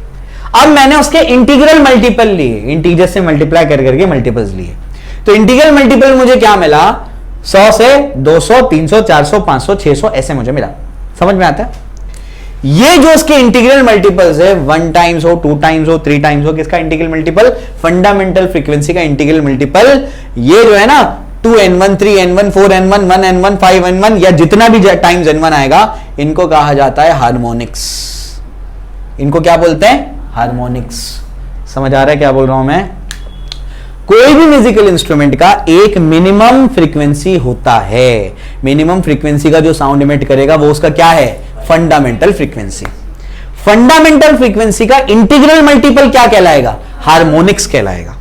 अब मैंने उसके इंटीग्रल मल्टीपल लिए, इंटीजर से मल्टीप्लाई कर करके मल्टीपल्स लिए, तो इंटीग्रल मल्टीपल मुझे क्या मिला 100 से 200 300 400 500 600 ऐसे मुझे मिला। समझ में आता है? ये जो इसके इंटीग्रल मल्टीपल्स है 1 टाइम्स हो 2 टाइम्स हो 3 टाइम्स हो, किसका इंटीग्रल मल्टीपल? फंडामेंटल फ्रीक्वेंसी का इंटीग्रल मल्टीपल। ये जो है ना 2n1 3n1 4n1 1n1 5n1 या जितना भी टाइम्स n1 आएगा, इनको कहा जाता है हार्मोनिक्स। इनको क्या बोलते हैं? हार्मोनिक्स। समझ आ रहा है क्या बोल रहा हूं मैं? कोई भी म्यूजिकल इंस्ट्रूमेंट का एक मिनिमम फ्रीक्वेंसी होता है, मिनिमम फ्रीक्वेंसी का जो साउंड इमिट करेगा वो उसका क्या है? Fundamental frequency. फंडामेंटल फ्रीक्वेंसी का इंटीग्रल मल्टीपल क्या कहलाएगा? हार्मोनिक्स कहलाएगा।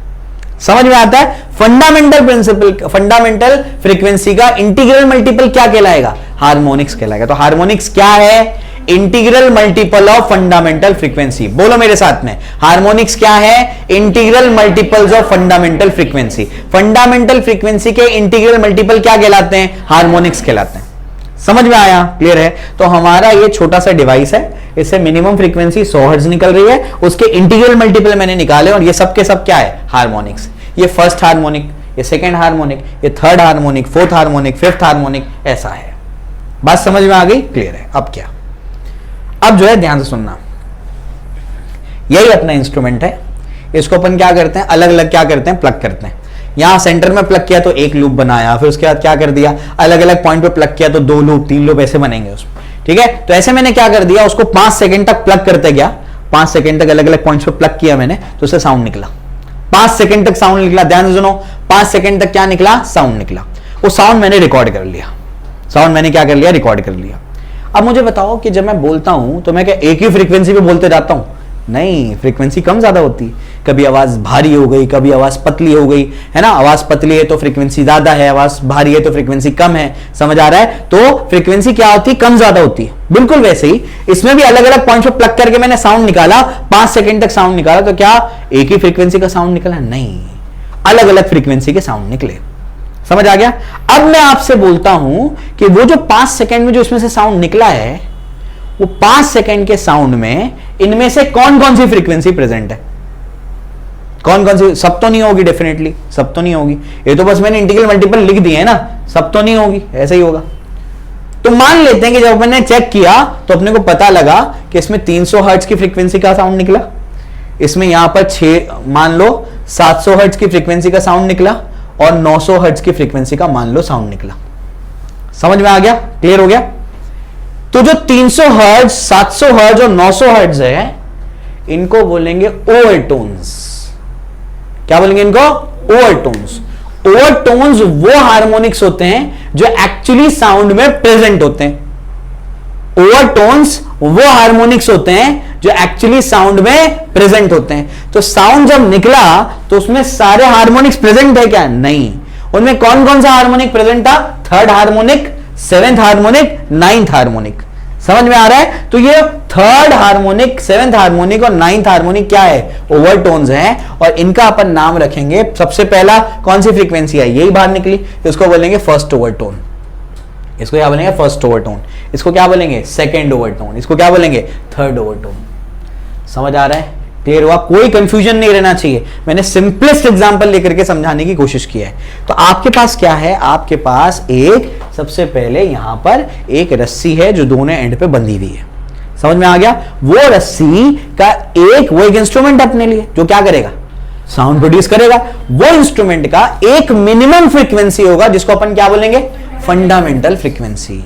समझ में आता है? फंडामेंटल प्रिंसिपल, फंडामेंटल फ्रीक्वेंसी का इंटीग्रल मल्टीपल क्या कहलाएगा? हार्मोनिक्स कहलाएगा। तो हार्मोनिक्स क्या है? Integral multiple of fundamental frequency. बोलो मेरे साथ में, हार्मोनिक्स क्या है? Integral multiples of fundamental frequency. Fundamental frequency के इंटीग्रल मल्टीपल क्या कहलाते हैं? हार्मोनिक्स कहलाते हैं। समझ में आया? क्लियर है? तो हमारा ये छोटा सा डिवाइस है, इससे मिनिमम फ्रीक्वेंसी 100 हर्ट्ज निकल रही है, उसके इंटीग्रल मल्टीपल मैंने निकाले और ये सब के सब क्या है? हार्मोनिक्स। ये फर्स्ट हार्मोनिक, ये सेकंड हार्मोनिक, ये third harmonic, fourth harmonic, fifth harmonic, ऐसा है। बात समझ में आ गई? क्लियर है? अब क्या, अब जो है ध्यान से सुनना, यही अपना इंस्ट्रूमेंट है, इसको अपन क्या करते हैं अलग अलग क्या करते हैं प्लग करते हैं। यहां सेंटर में प्लग किया तो एक लूप बनाया, फिर उसके बाद क्या कर दिया अलग अलग पॉइंट पे प्लग किया तो 2 लूप 3 लूप ऐसे बनेंगे उसमें। ठीक है, तो ऐसे मैंने क्या कर दिया, उसको 5 सेकंड तक प्लग करते गया, 5 सेकंड तक अलग अलग पॉइंट्स पे प्लग किया मैंने, तो उससे साउंड निकला। 5 सेकंड तक साउंड निकला, ध्यान से सुनो, 5 सेकंड तक क्या निकला? साउंड निकला। वो साउंड मैंने रिकॉर्ड कर लिया, साउंड मैंने क्या कर लिया? रिकॉर्ड कर लिया। अब मुझे बताओ कि जब मैं बोलता हूं तो मैं क्या एक ही फ्रीक्वेंसी पे बोलते जाता हूं? नहीं, फ्रीक्वेंसी कम ज्यादा होती है। कभी आवाज भारी हो गई, कभी आवाज पतली हो गई, है ना? आवाज पतली है तो फ्रीक्वेंसी ज्यादा है, आवाज भारी है तो फ्रीक्वेंसी कम है। समझ आ रहा है? तो फ्रीक्वेंसी क्या होती है? कम ज्यादा होती है। बिल्कुल वैसे ही इसमें भी अलग अलग पॉइंट पे प्लग करके मैंने साउंड निकाला, 5 सेकंड तक साउंड निकाला, तो क्या एक ही फ्रीक्वेंसी का साउंड निकला? नहीं, अलग अलग फ्रीक्वेंसी के साउंड निकले। समझ आ गया? अब मैं आपसे बोलता हूं कि वो जो 5 सेकंड में जो इसमें से साउंड निकला है, वो 5 सेकंड के साउंड में इनमें से कौन कौन सी फ्रीक्वेंसी प्रेजेंट है? कौन कौन सी? सब तो नहीं होगी, डेफिनेटली सब तो नहीं होगी। ये तो बस मैंने इंटीग्रल मल्टीपल लिख दिए है ना, सब तो नहीं होगी, ऐसे ही होगा। तो मान लेते हैं कि जब मैंने चेक किया तो अपने को पता लगा कि इसमें 300 हर्ट्ज की फ्रीक्वेंसी का साउंड निकला, इसमें यहां पर 6 मान लो 700 हर्ट्ज की फ्रीक्वेंसी का साउंड निकला, और 900 हर्ट्ज की फ्रीक्वेंसी का मान लो साउंड निकला। समझ में आ गया? क्लियर हो गया? तो जो 300 हर्ट्ज 700 हर्ट्ज और 900 हर्ट्ज है, इनको बोलेंगे ओवरटोन्स। क्या बोलेंगे इनको? ओवरटोन्स। ओवरटोन्स वो हार्मोनिक्स होते हैं जो एक्चुअली साउंड में प्रेजेंट होते हैं। ओवरटोन्स वो हार्मोनिक्स होते हैं जो एक्चुअली साउंड में प्रेजेंट होते हैं। तो साउंड जब निकला तो उसमें सारे हार्मोनिक्स प्रेजेंट है क्या? नहीं। उनमें कौन कौन सा हार्मोनिक प्रेजेंट था? Third harmonic, seventh harmonic, ninth harmonic. समझ में आ रहा है? तो ये थर्ड हार्मोनिक, सेवेंथ हार्मोनिक और नाइन्थ हार्मोनिक क्या है? ओवरटोन्स हैं। और इनका अपन नाम रखेंगे, सबसे पहला कौन सी फ्रीक्वेंसी है? यही बाहर निकली, तो इसको बोलेंगे फर्स्ट ओवरटोन। इसको क्या बोलेंगे? First overtone. इसको क्या बोलेंगे? Second overtone. इसको क्या बोलेंगे? Third overtone. समझ आ रहा है? क्लियर हुआ? कोई कंफ्यूजन नहीं रहना चाहिए। मैंने सिंपलेस्ट एग्जांपल लेकर के समझाने की कोशिश की है। तो आपके पास क्या है? आपके पास एक, सबसे पहले यहां पर एक रस्सी है जो दोनों एंड पे बंधी हुई है। समझ में आ गया? वो रस्सी का वो एक इंस्ट्रूमेंट अपने लिए जो क्या करेगा? साउंड प्रोड्यूस करेगा। वो इंस्ट्रूमेंट का एक मिनिमम फ्रीक्वेंसी होगा जिसको अपन क्या बोलेंगे? Fundamental frequency.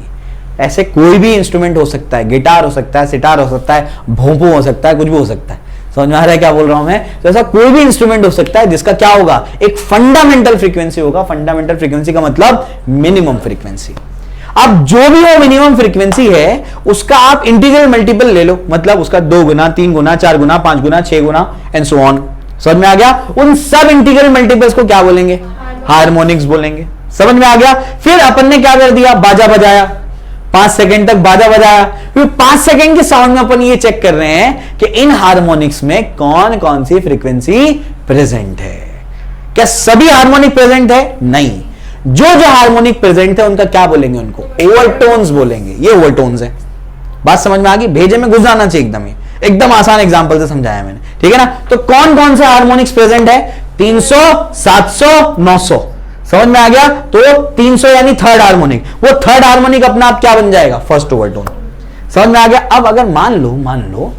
ऐसे कोई भी इंस्ट्रूमेंट हो सकता है, गिटार हो सकता है, सितार हो सकता है, भोंपू हो सकता है, कुछ भी हो सकता है। समझ में आ रहा है क्या बोल रहा हूं मैं? तो ऐसा कोई भी इंस्ट्रूमेंट हो सकता है जिसका क्या होगा? एक फंडामेंटल फ्रीक्वेंसी होगा। फंडामेंटल फ्रीक्वेंसी का मतलब मिनिमम फ्रीक्वेंसी। अब जो भी वो मिनिमम फ्रीक्वेंसी है उसका आप इंटीग्रल मल्टीपल ले लो, मतलब उसका 2 गुना, 3 गुना, 4 गुना, 5 गुना, 6 गुना एंड सो ऑन। समझ में आ गया? उन सब इंटीग्रल मल्टीपल्स को क्या बोलेंगे? हार्मोनिक्स बोलेंगे। समझ में आ गया? फिर अपन ने क्या कर दिया? बाजा बजाया, 5 सेकंड तक बाजा बजाया। फिर 5 सेकंड के साउंड में अपन ये चेक कर रहे हैं कि इन हार्मोनिक्स में कौन कौन सी फ्रीक्वेंसी प्रेजेंट है। क्या सभी हार्मोनिक प्रेजेंट है? नहीं। जो जो हार्मोनिक प्रेजेंट है उनका क्या बोलेंगे? उनको ओवरटोन्स बोलेंगे। ये ओवरटोन्स है। बात समझ में आ गई? भेजे में घुस जाना चाहिए एकदम। एकदम आसान एग्जांपल से समझाया मैंने, ठीक है ना? तो कौन कौन से हार्मोनिक्स प्रेजेंट है? 300, 700, 900। समझ में आ गया? तो 300 यानी थर्ड हार्मोनिक। वो थर्ड हार्मोनिक अपना आप क्या बन जाएगा? First overtone. समझ में आ गया? अब अगर मान लो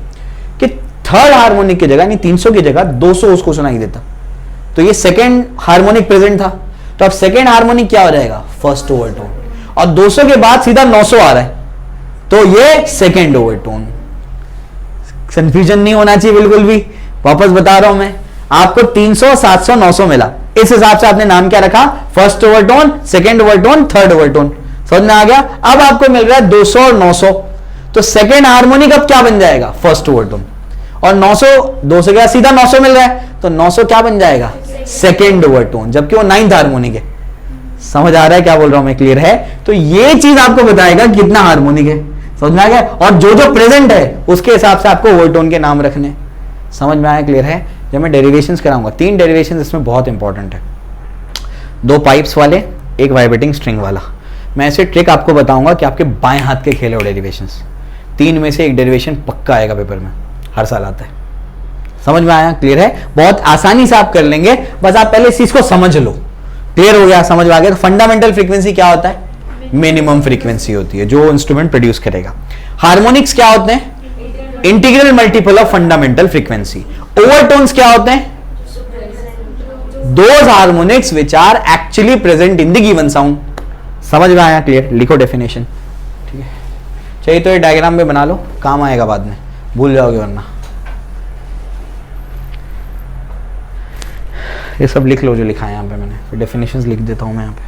कि थर्ड हार्मोनिक की जगह यानी 300 की जगह 200 उसको सुनाई देता, तो ये सेकेंड हार्मोनिक प्रेजेंट था। तो अब सेकेंड हार्मोनिक क्या हो जाएगा? First overtone. और 200 के बाद सीधा 900 आ रहा है, तो ये सेकेंड ओवरटोन। कंफ्यूजन नहीं होना चाहिए बिल्कुल भी। वापस बता रहा हूं मैं आपको, 300, 700, 900 मिला। इस हिसाब से आपने नाम क्या रखा? First overtone, second overtone, third overtone. समझ में आ गया? अब आपको मिल रहा है 200 और 900, तो सेकेंड हार्मोनिक अब क्या बन जाएगा? First overtone. और 900, 200 का सीधा 900 मिल रहा है, तो 900 क्या बन जाएगा? सेकेंड ओवरटोन, जबकि वो नाइन्थ हार्मोनिक है। समझ आ रहा है क्या बोल रहा हूं मैं? क्लियर है? तो ये चीज आपको बताएगा कितना हार्मोनिक है। समझ में आ गया? और जो जो प्रेजेंट है उसके हिसाब से आपको ओवरटोन के नाम रखने। समझ में आया? क्लियर है? जब मैं डेरिवेशंस कराऊंगा, 3 डेरिवेशंस इसमें बहुत इंपॉर्टेंट है। 2 पाइप्स वाले, एक वाइब्रेटिंग स्ट्रिंग वाला। मैं ऐसे ट्रिक आपको बताऊंगा कि आपके बाएं हाथ के खेले हो डेरिवेशंस। 3 में से एक डेरिवेशन पक्का आएगा पेपर में, हर साल आता है। समझ में आया? क्लियर है? बहुत आसानी से आप कर लेंगे, बस आप पहले इस चीज को समझ लो। क्लियर हो गया? समझ में आ गया? तो फंडामेंटल फ्रीक्वेंसी क्या होता है? मिनिमम फ्रीक्वेंसी होती है जो इंस्ट्रूमेंट प्रोड्यूस करेगा। हार्मोनिक्स क्या होते हैं? Integral multiple of fundamental frequency. Overtones क्या होते हैं? Those harmonics which are actually present in the given sound. समझ में आया? क्लियर? लिखो डेफिनेशन। ठीक है, चाहिए तो ये डायग्राम में बना लो, काम आएगा बाद में, भूल जाओगे वरना। ये सब लिख लो जो लिखा है यहां पे मैंने, फिर डेफिनेशंस लिख देता हूं मैं यहां पे।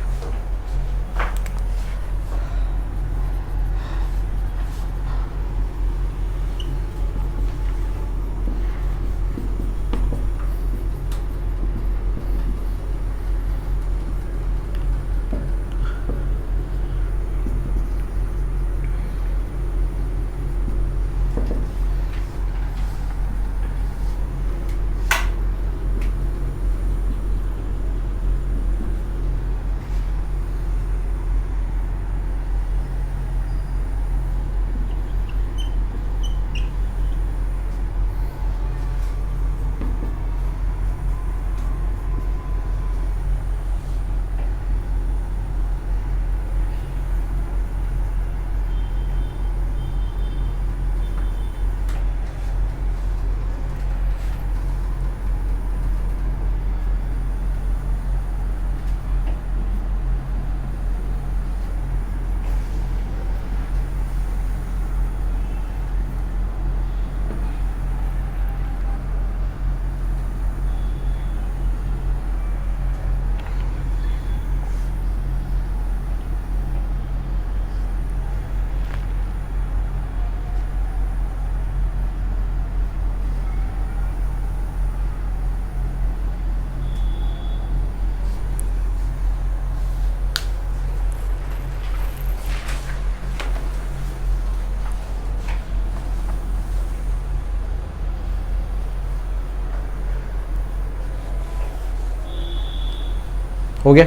हो गया।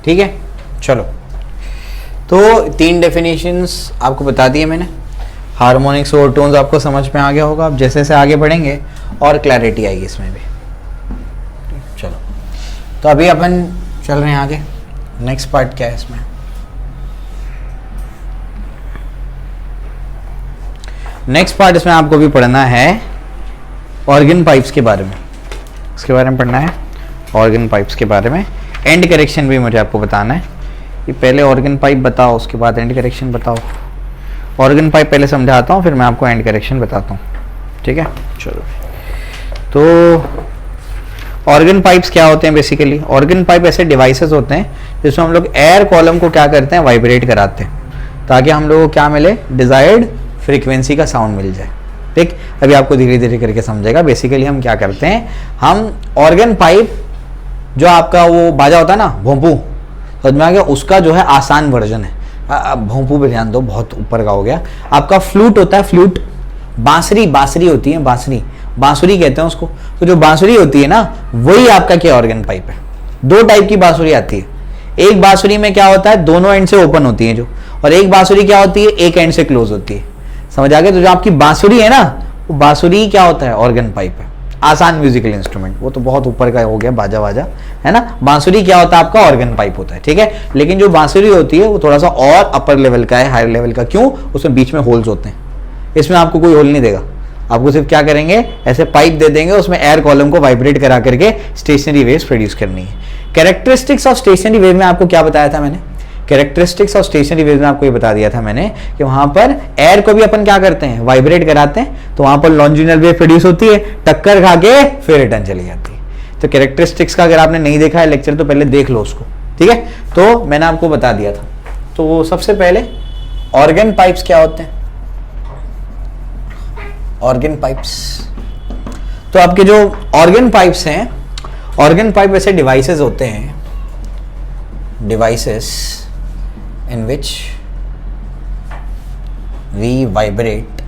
ठीक है, चलो। तो 3 डेफिनेशंस आपको बता दिए मैंने। हार्मोनिक्स और टोन्स आपको समझ में आ गया होगा। अब जैसे जैसे आगे बढ़ेंगे और क्लैरिटी आएगी इसमें भी। चलो, तो अभी अपन चल रहे हैं आगे। नेक्स्ट पार्ट क्या है इसमें? नेक्स्ट पार्ट इसमें आपको भी पढ़ना है ऑर्गन पाइप्स के बारे में। इसके बारे में पढ़ना है, ऑर्गन पाइप्स के बारे में। एंड करेक्शन भी मुझे आपको बताना है। ये पहले ऑर्गन पाइप बताओ, उसके बाद एंड करेक्शन बताओ। ऑर्गन पाइप पहले समझाता हूँ, फिर मैं आपको एंड करेक्शन बताता हूँ। ठीक है, चलो। तो ऑर्गन पाइप्स क्या होते हैं बेसिकली? ऑर्गन पाइप ऐसे डिवाइसेस होते हैं जिसमें हम लोग एयर कॉलम को क्या करते हैं, वाइब्रेट कराते हैं, ताकि हम लोगों को क्या मिले, डिजायर्ड फ्रीक्वेंसी का साउंड मिल जाए। ठीक, अभी आपको धीरे धीरे करके समझेगा। बेसिकली हम क्या करते हैं, हम ऑर्गन पाइप जो आपका वो बाजा होता है ना, भोंपू, समझ में आ गया, उसका जो है आसान वर्जन है। भोंपू पे ध्यान दो, बहुत ऊपर का हो गया। आपका फ्लूट होता है, फ्लूट। बांसुरी होती है, बांसुरी कहते हैं उसको। तो जो बांसुरी होती है ना, वही आपका क्या, ऑर्गन पाइप है। 2 टाइप की बांसुरी आती है। एक बांसुरी में क्या होता है, दोनों एंड से ओपन होती है जो, और एक बांसुरी क्या होती है, एक एंड से क्लोज होती है। समझ आ गया? तो जो आपकी बांसुरी है ना, वो बांसुरी क्या होता है, ऑर्गन पाइप है। आसान म्यूजिकल इंस्ट्रूमेंट, वो तो बहुत ऊपर का हो गया, बाजा है ना। बांसुरी क्या होता है आपका, ऑर्गन पाइप होता है। ठीक है, लेकिन जो बांसुरी होती है वो थोड़ा सा और अपर लेवल का है, हायर लेवल का। क्यों? उसमें बीच में होल्स होते हैं। इसमें आपको कोई होल नहीं देगा, आपको सिर्फ क्या करेंगे, ऐसे पाइप दे देंगे, उसमें एयर कॉलम को वाइब्रेट करा करके स्टेशनरी वेव्स प्रोड्यूस करनी है। कैरेक्टरिस्टिक्स ऑफ स्टेशनरी वेव में आपको क्या बताया था मैंने? कैरेक्टरिस्टिक्स ऑफ स्टेशनरी वेव में आपको ये बता दिया था मैंने कि वहां पर एयर को भी अपन क्या करते हैं, वाइब्रेट कराते हैं, तो वहां पर लॉन्जिट्यूडिनल वेव प्रोड्यूस होती है, टक्कर खा के फिर रिटर्न चली जाती है। तो कैरेक्टरिस्टिक्स का अगर आपने नहीं देखा है लेक्चर, तो पहले देख लो उसको। ठीक है, तो मैंने आपको बता दिया था। तो सबसे पहले ऑर्गन पाइप्स क्या होते हैं? ऑर्गन पाइप्स, तो आपके जो ऑर्गन पाइप्स हैं, ऑर्गन पाइप ऐसे डिवाइसेस होते हैं, devices in which we vibrate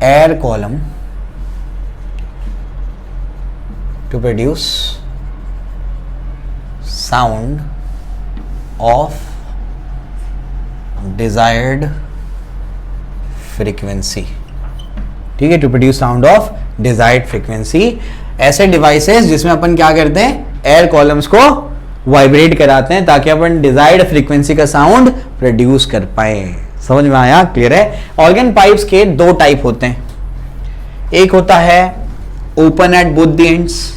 air column to produce sound of desired frequency. ठीक है, to produce sound of desired frequency. ऐसे डिवाइसेस जिसमें अपन क्या करते हैं, एयर कॉलम्स को वाइब्रेट कराते हैं ताकि अपन डिजायर्ड फ्रीक्वेंसी का साउंड प्रोड्यूस कर पाए। समझ में आया? क्लियर है? ऑर्गन पाइप्स के दो टाइप होते हैं, एक होता है open at both the ends,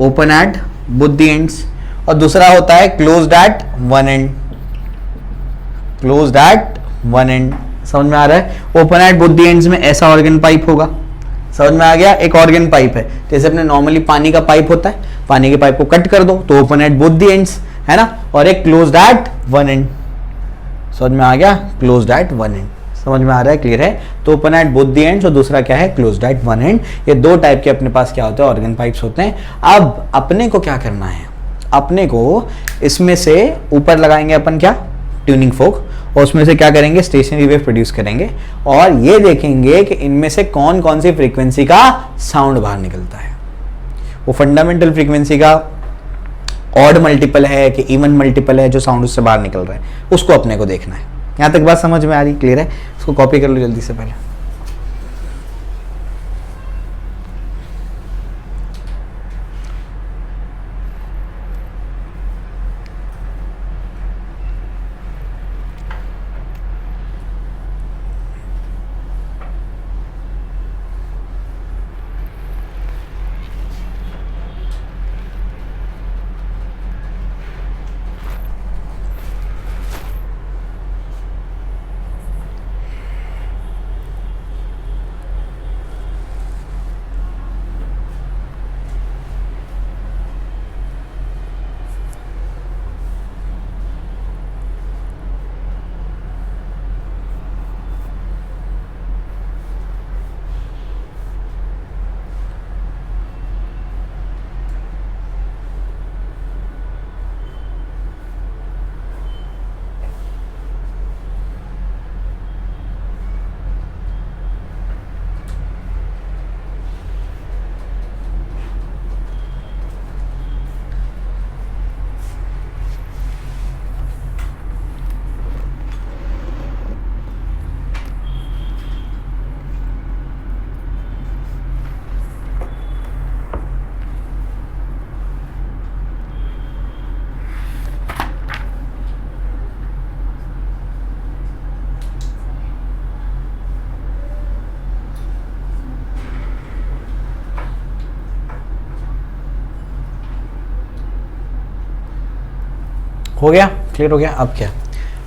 open at both the ends, और दूसरा होता है closed at one and, closed at one and. समझ में आ रहा है? Open at both the ends में ऐसा ऑर्गन पाइप होगा, समझ में आ गया? एक ऑर्गन पाइप है, जैसे अपने नॉर्मली पानी का पाइप होता है, पानी के पाइप को कट कर दो तो open at both the ends, है ना, और एक क्लोज्ड एट वन एंड। समझ में आ गया? Closed at one and. समझ में आ रहा है? क्लियर है? तो open at both the ends और दूसरा क्या है, क्लोज्ड एट वन एंड। ये दो टाइप के अपने पास क्या होते हैं, ऑर्गन पाइप्स होते हैं। अब अपने को क्या करना है, अपने को इसमें से ऊपर लगाएंगे अपन क्या, ट्यूनिंग फोक, और उसमें से क्या करेंगे, स्टेशनरी वेव प्रोड्यूस करेंगे, और ये देखेंगे कि इनमें से कौन कौन सी फ्रीक्वेंसी का साउंड बाहर निकलता है। वो फंडामेंटल फ्रीक्वेंसी का ऑड मल्टीपल है कि इवन मल्टीपल है जो साउंड उससे बाहर निकल रहा है, उसको अपने को देखना है। यहां तक बात समझ में आ रही? क्लियर है? इसको कॉपी कर लो जल्दी से पहले। हो गया? क्लियर हो गया? अब क्या,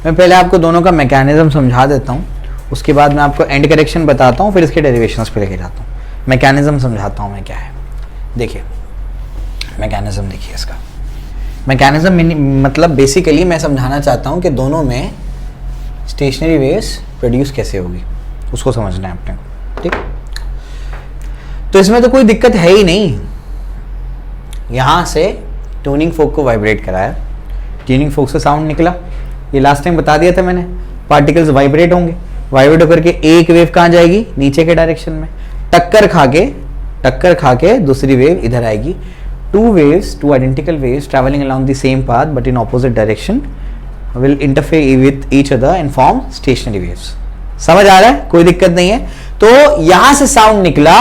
मैं पहले आपको दोनों का मैकेनिज्म समझा देता हूँ, उसके बाद मैं आपको एंड करेक्शन बताता हूँ, फिर इसके डेरिवेशंस पे लेके जाता हूँ। मैकेनिज्म समझाता हूँ मैं क्या है। देखिए मैकेनिज्म, देखिए इसका मैकेनिज्म मतलब बेसिकली मैं समझाना चाहता हूँ कि दोनों में स्टेशनरी वेव्स प्रोड्यूस कैसे होगी, उसको समझना है अपने को। ठीक, तो इसमें तो कोई दिक्कत है ही नहीं। यहाँ से ट्यूनिंग फोक को वाइब्रेट कराया, ट्यूनिंग फोक से साउंड निकला, ये लास्ट टाइम बता दिया था मैंने, पार्टिकल्स वाइब्रेट होंगे, वाइब्रेट होकर के एक वेव कहाँ जाएगी, नीचे के डायरेक्शन में, टक्कर खा के दूसरी वेव इधर आएगी। Two identical waves travelling along the same path but in opposite direction will interfere with each other and form stationery waves. समझ आ रहा है? कोई दिक्कत नहीं है। तो यहां से साउंड निकला,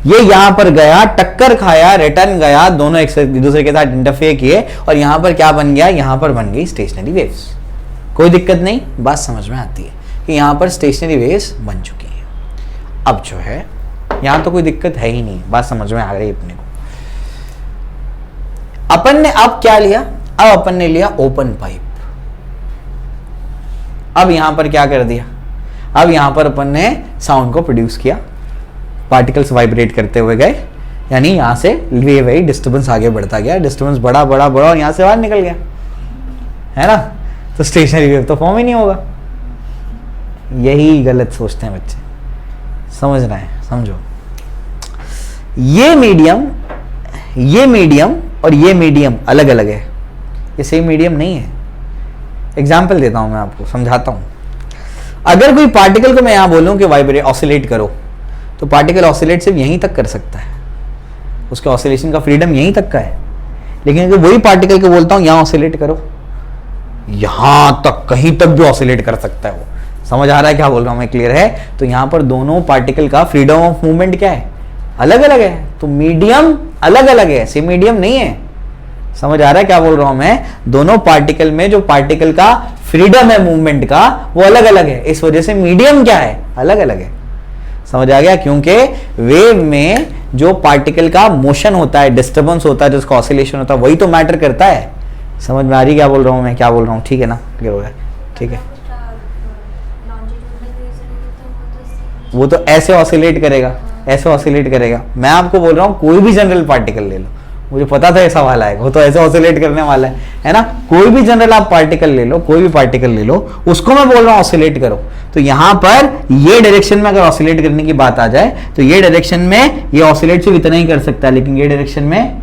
ये यहां पर गया, टक्कर खाया, रिटर्न गया, दोनों एक दूसरे के साथ इंटरफेयर किए, और यहां पर क्या बन गया, यहां पर बन गई स्टेशनरी वेव्स। कोई दिक्कत नहीं, बात समझ में आती है कि यहां पर स्टेशनरी वेव्स बन चुकी हैं। अब जो है यहां तो कोई दिक्कत है ही नहीं, बात समझ में आ गई अपने को। अपन ने अब क्या लिया, अब अपन ने लिया ओपन पाइप। अब यहां पर क्या कर दिया, अब यहां पर अपन ने साउंड को प्रोड्यूस किया, पार्टिकल्स वाइब्रेट करते हुए गए, यानी यहां से वेव आई, डिस्टर्बेंस आगे बढ़ता गया, डिस्टर्बेंस बड़ा बड़ा बड़ा और यहां से बाहर निकल गया, है ना। तो स्टेशनरी वेव तो फॉर्म ही नहीं होगा। यही गलत सोचते हैं बच्चे, समझना है, समझो। ये मीडियम और ये मीडियम अलग अलग है, ये सेम मीडियम नहीं है। एग्जाम्पल देता हूं मैं आपको, समझाता हूं। अगर कोई पार्टिकल को मैं यहां बोलूं कि वाइब्रेट ऑसिलेट करो, तो पार्टिकल ऑसिलेट सिर्फ यहीं तक कर सकता है, उसके ऑसिलेशन का फ्रीडम यहीं तक का है। लेकिन अगर वही पार्टिकल को बोलता हूं यहां ऑसिलेट करो, यहां तक, कहीं तक भी ऑसिलेट कर सकता है वो। समझ आ रहा है क्या बोल रहा हूं मैं, क्लियर है? तो यहां पर दोनों पार्टिकल का फ्रीडम ऑफ मूवमेंट क्या है, अलग अलग है, तो मीडियम अलग अलग है, सेम मीडियम नहीं है। समझ आ रहा है क्या बोल रहा हूं मैं? दोनों पार्टिकल में जो पार्टिकल का फ्रीडम है मूवमेंट का वो अलग अलग है, इस वजह से मीडियम क्या है, अलग अलग है। समझ आ गया? क्योंकि वेव में जो पार्टिकल का मोशन होता है, डिस्टर्बेंस होता है, जिसका ऑसिलेशन होता है, वही तो मैटर करता है। समझ में आ रही क्या बोल रहा हूं मैं, क्या बोल रहा हूं? ठीक है ना, क्लियर हो गया? ठीक है, वो तो ऐसे ऑसिलेट करेगा, ऐसे ऑसिलेट करेगा। मैं आपको बोल रहा हूं कोई भी जनरल पार्टिकल ले लो, मुझे पता था ये सवाल आएगा, वो तो ऐसे ऑसिलेट करने वाला है ना? कोई भी जनरल आप पार्टिकल ले लो, कोई भी पार्टिकल ले लो, उसको मैं बोल रहा हूं ऑसिलेट करो। तो यहां पर ये डायरेक्शन में अगर ऑसिलेट करने की बात आ जाए तो ये डायरेक्शन में ये ऑसिलेट सिर्फ इतना ही कर सकता है, लेकिन ये डायरेक्शन में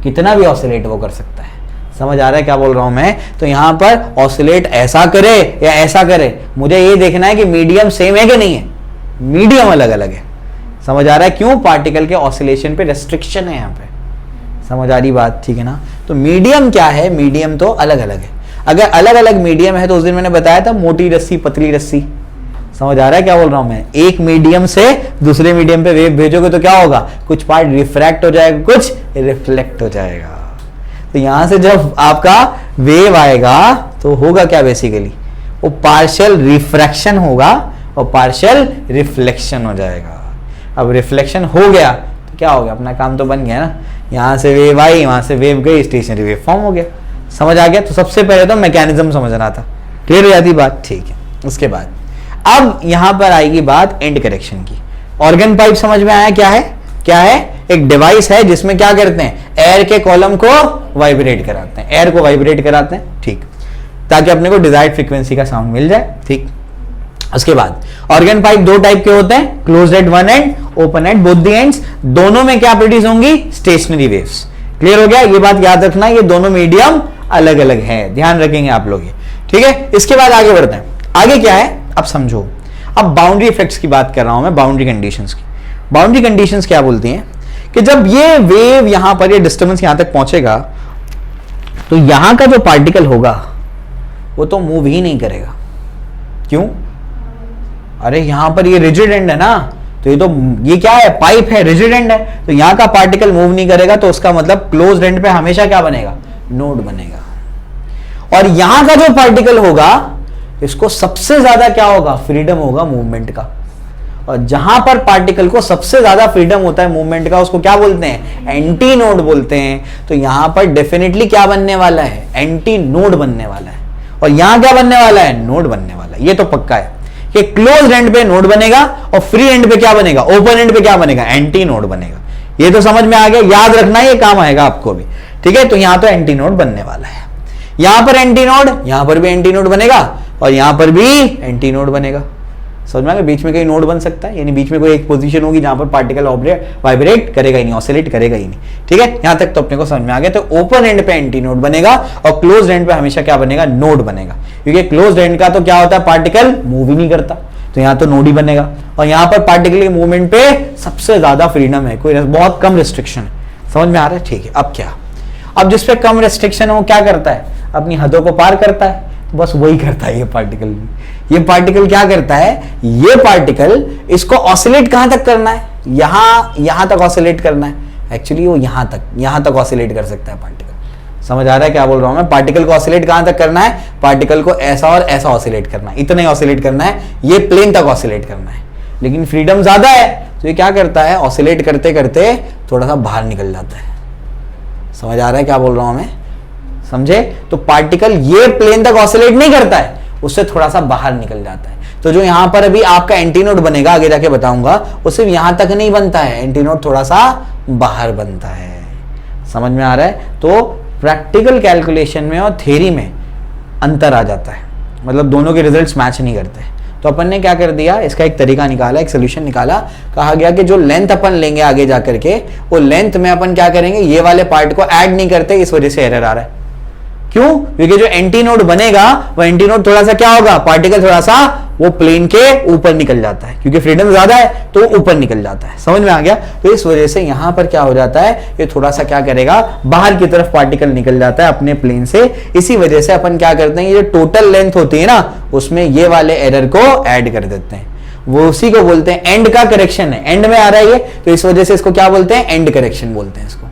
कितना भी ऑसिलेट वो कर सकता है। समझ आ रहा है क्या बोल रहा हूं मैं? तो यहां पर ऑसिलेट ऐसा करे या ऐसा करे, मुझे ये देखना है कि मीडियम सेम है कि नहीं है, मीडियम अलग अलग है। समझ आ रहा है? क्यों? पार्टिकल के ऑसिलेशन पे रेस्ट्रिक्शन है यहां पे। समझ आ रही बात? ठीक है ना? तो मीडियम क्या है, मीडियम तो अलग अलग है। अगर अलग अलग मीडियम है तो उस दिन मैंने बताया था मोटी रस्सी पतली रस्सी। समझ आ रहा है क्या बोल रहा हूं मैं? एक मीडियम से दूसरे मीडियम पे वेव भेजोगे तो क्या होगा, कुछ पार्ट रिफ्रैक्ट हो जाएगा, कुछ रिफ्लेक्ट हो जाएगा। तो यहां से जब आपका वेव आएगा तो होगा क्या, बेसिकली वो पार्शियल रिफ्रैक्शन होगा और पार्शियल रिफ्लेक्शन हो जाएगा। अब रिफ्लेक्शन हो गया तो क्या हो गया, अपना काम तो बन गया ना। यहां से वेव आई, वहां से वेव गई, स्टेशनरी वेव फॉर्म हो गया। समझ आ गया? तो सबसे पहले तो मैकेनिज्म समझना था, क्लियर हो जाती बात? ठीक है। उसके बाद अब यहां पर आएगी बात एंड करेक्शन की। ऑर्गन पाइप समझ में आया क्या है? क्या है? एक डिवाइस है जिसमें क्या करते हैं, एयर के कॉलम को वाइब्रेट कराते हैं, एयर को वाइब्रेट कराते हैं, ठीक, ताकि अपने को डिजायर्ड फ्रीक्वेंसी का साउंड मिल जाए, ठीक। उसके बाद ऑर्गन पाइप दो टाइप के होते हैं, closed at one and, open at both the ends. दोनों में क्या प्रोड्यूस होंगी, स्टेशनरी वेव्स। क्लियर हो गया? ये बात याद रखना, ये दोनों मीडियम अलग अलग है, ध्यान रखेंगे आप लोग ये, ठीक है। इसके बाद आगे बढ़ते हैं। आगे क्या है, अब समझो। अब बाउंड्री इफेक्ट्स की बात कर रहा हूं मैं, बाउंड्री कंडीशंस की। बाउंड्री कंडीशंस क्या बोलती हैं कि जब ये वेव यहां पर, ये डिस्टर्बेंस यहां तक पहुंचेगा तो यहां का जो पार्टिकल होगा वो तो मूव ही नहीं करेगा। क्यों? अरे यहां पर ये रिजिड एंड है ना, तो ये क्या है, पाइप है, रिजिड एंड है, तो यहां का पार्टिकल मूव नहीं करेगा, तो उसका मतलब क्लोज्ड एंड पे हमेशा क्या बनेगा, नोड बनेगा। और यहां का जो पार्टिकल होगा इसको सबसे ज्यादा क्या होगा, फ्रीडम होगा मूवमेंट का। और जहां पर पार्टिकल को सबसे ज्यादा फ्रीडम होता है मूवमेंट का, उसको क्या बोलते हैं, एंटी नोड बोलते हैं। तो यहां पर डेफिनेटली क्या बनने वाला है, एंटी नोड बनने वाला है। और यहां क्या बनने वाला है, नोड बनने वाला है। ये तो पक्का है कि क्लोज एंड पे नोड बनेगा और फ्री एंड पे क्या बनेगा, ओपन एंड पे क्या बनेगा, एंटी नोड बनेगा। ये तो समझ में आ गया, याद रखना, ये काम आएगा आपको भी, ठीक है। तो यहां तो एंटी नोड बनने वाला है, यहां पर एंटी नोड, यहां पर भी एंटी नोड बनेगा और यहां पर भी एंटी नोड बनेगा। समझ में आ गया? बीच में कहीं नोड बन सकता है, यानी बीच में कोई एक पोजीशन होगी जहां पर पार्टिकल वाइब्रेट करेगा ही नहीं, ऑसिलेट करेगा ही नहीं, ठीक है। यहां तक तो अपने को समझ में आ गया। तो ओपन एंड पे एंटी नोड बनेगा और क्लोज्ड एंड पे हमेशा क्या बनेगा, नोड बनेगा। क्योंकि क्लोज्ड एंड का तो क्या होता है, पार्टिकल मूव ही नहीं करता, तो यहां तो नोड ही बनेगा। और यहां पर पार्टिकल के मूवमेंट पे सबसे ज्यादा फ्रीडम है, कोई बहुत कम रिस्ट्रिक्शन है। समझ में आ रहा है? ठीक है। अब क्या, अब जिसपे कम रिस्ट्रिक्शन है वो क्या करता है, अपनी हदों को पार करता है, बस वही करता है ये पार्टिकल भी। ये पार्टिकल क्या करता है, ये पार्टिकल इसको ऑसिलेट कहां तक करना है, यहां तक ऑसिलेट करना है। एक्चुअली वो यहां तक ऑसिलेट कर सकता है पार्टिकल। समझ आ रहा है क्या बोल रहा हूं मैं? पार्टिकल को ऑसिलेट कहां तक करना है, पार्टिकल को ऐसा और ऐसा ऑसिलेट करना है, इतना ही ऑसिलेट करना है, ये प्लेन तक ऑसिलेट करना है। लेकिन फ्रीडम ज्यादा है तो ये क्या करता है, ऑसिलेट करते करते थोड़ा सा बाहर निकल जाता है। समझ आ रहा है क्या बोल रहा हूं मैं? समझे? तो पार्टिकल ये प्लेन तक ऑसिलेट नहीं करता है, उससे थोड़ा सा बाहर निकल जाता है। तो जो यहां पर अभी आपका एंटीनोड बनेगा, आगे जाके बताऊंगा, वो सिर्फ यहां तक नहीं बनता है, एंटीनोड थोड़ा सा बाहर बनता है। समझ में आ रहा है? तो प्रैक्टिकल कैलकुलेशन में और थ्योरी में अंतर आ जाता है, मतलब दोनों के रिजल्ट्स मैच नहीं करते। तो अपन ने क्या कर दिया, इसका एक तरीका निकाला, एक सोल्यूशन निकाला। कहा गया कि जो लेंथ अपन लेंगे आगे जाकर के, वो लेंथ में अपन क्या करेंगे, ये वाले पार्ट को ऐड नहीं करते, इस वजह से एरर आ रहा है। क्यों? क्योंकि जो एंटी नोड बनेगा वो एंटी नोड थोड़ा सा क्या होगा, पार्टिकल थोड़ा सा वो प्लेन के ऊपर निकल जाता है, क्योंकि फ्रीडम ज्यादा है तो ऊपर निकल जाता है। समझ में आ गया? तो इस वजह से यहां पर क्या हो जाता है, ये थोड़ा सा क्या करेगा, बाहर की तरफ पार्टिकल निकल जाता है अपने प्लेन से। इसी वजह से अपन क्या करते हैं, ये जो टोटल लेंथ होती है ना, उसमें ये वाले एरर को ऐड कर देते हैं। वो उसी को बोलते हैं, एंड का करेक्शन है, एंड में आ रहा है ये, तो इस वजह से इसको क्या बोलते हैं, एंड करेक्शन बोलते हैं। इसको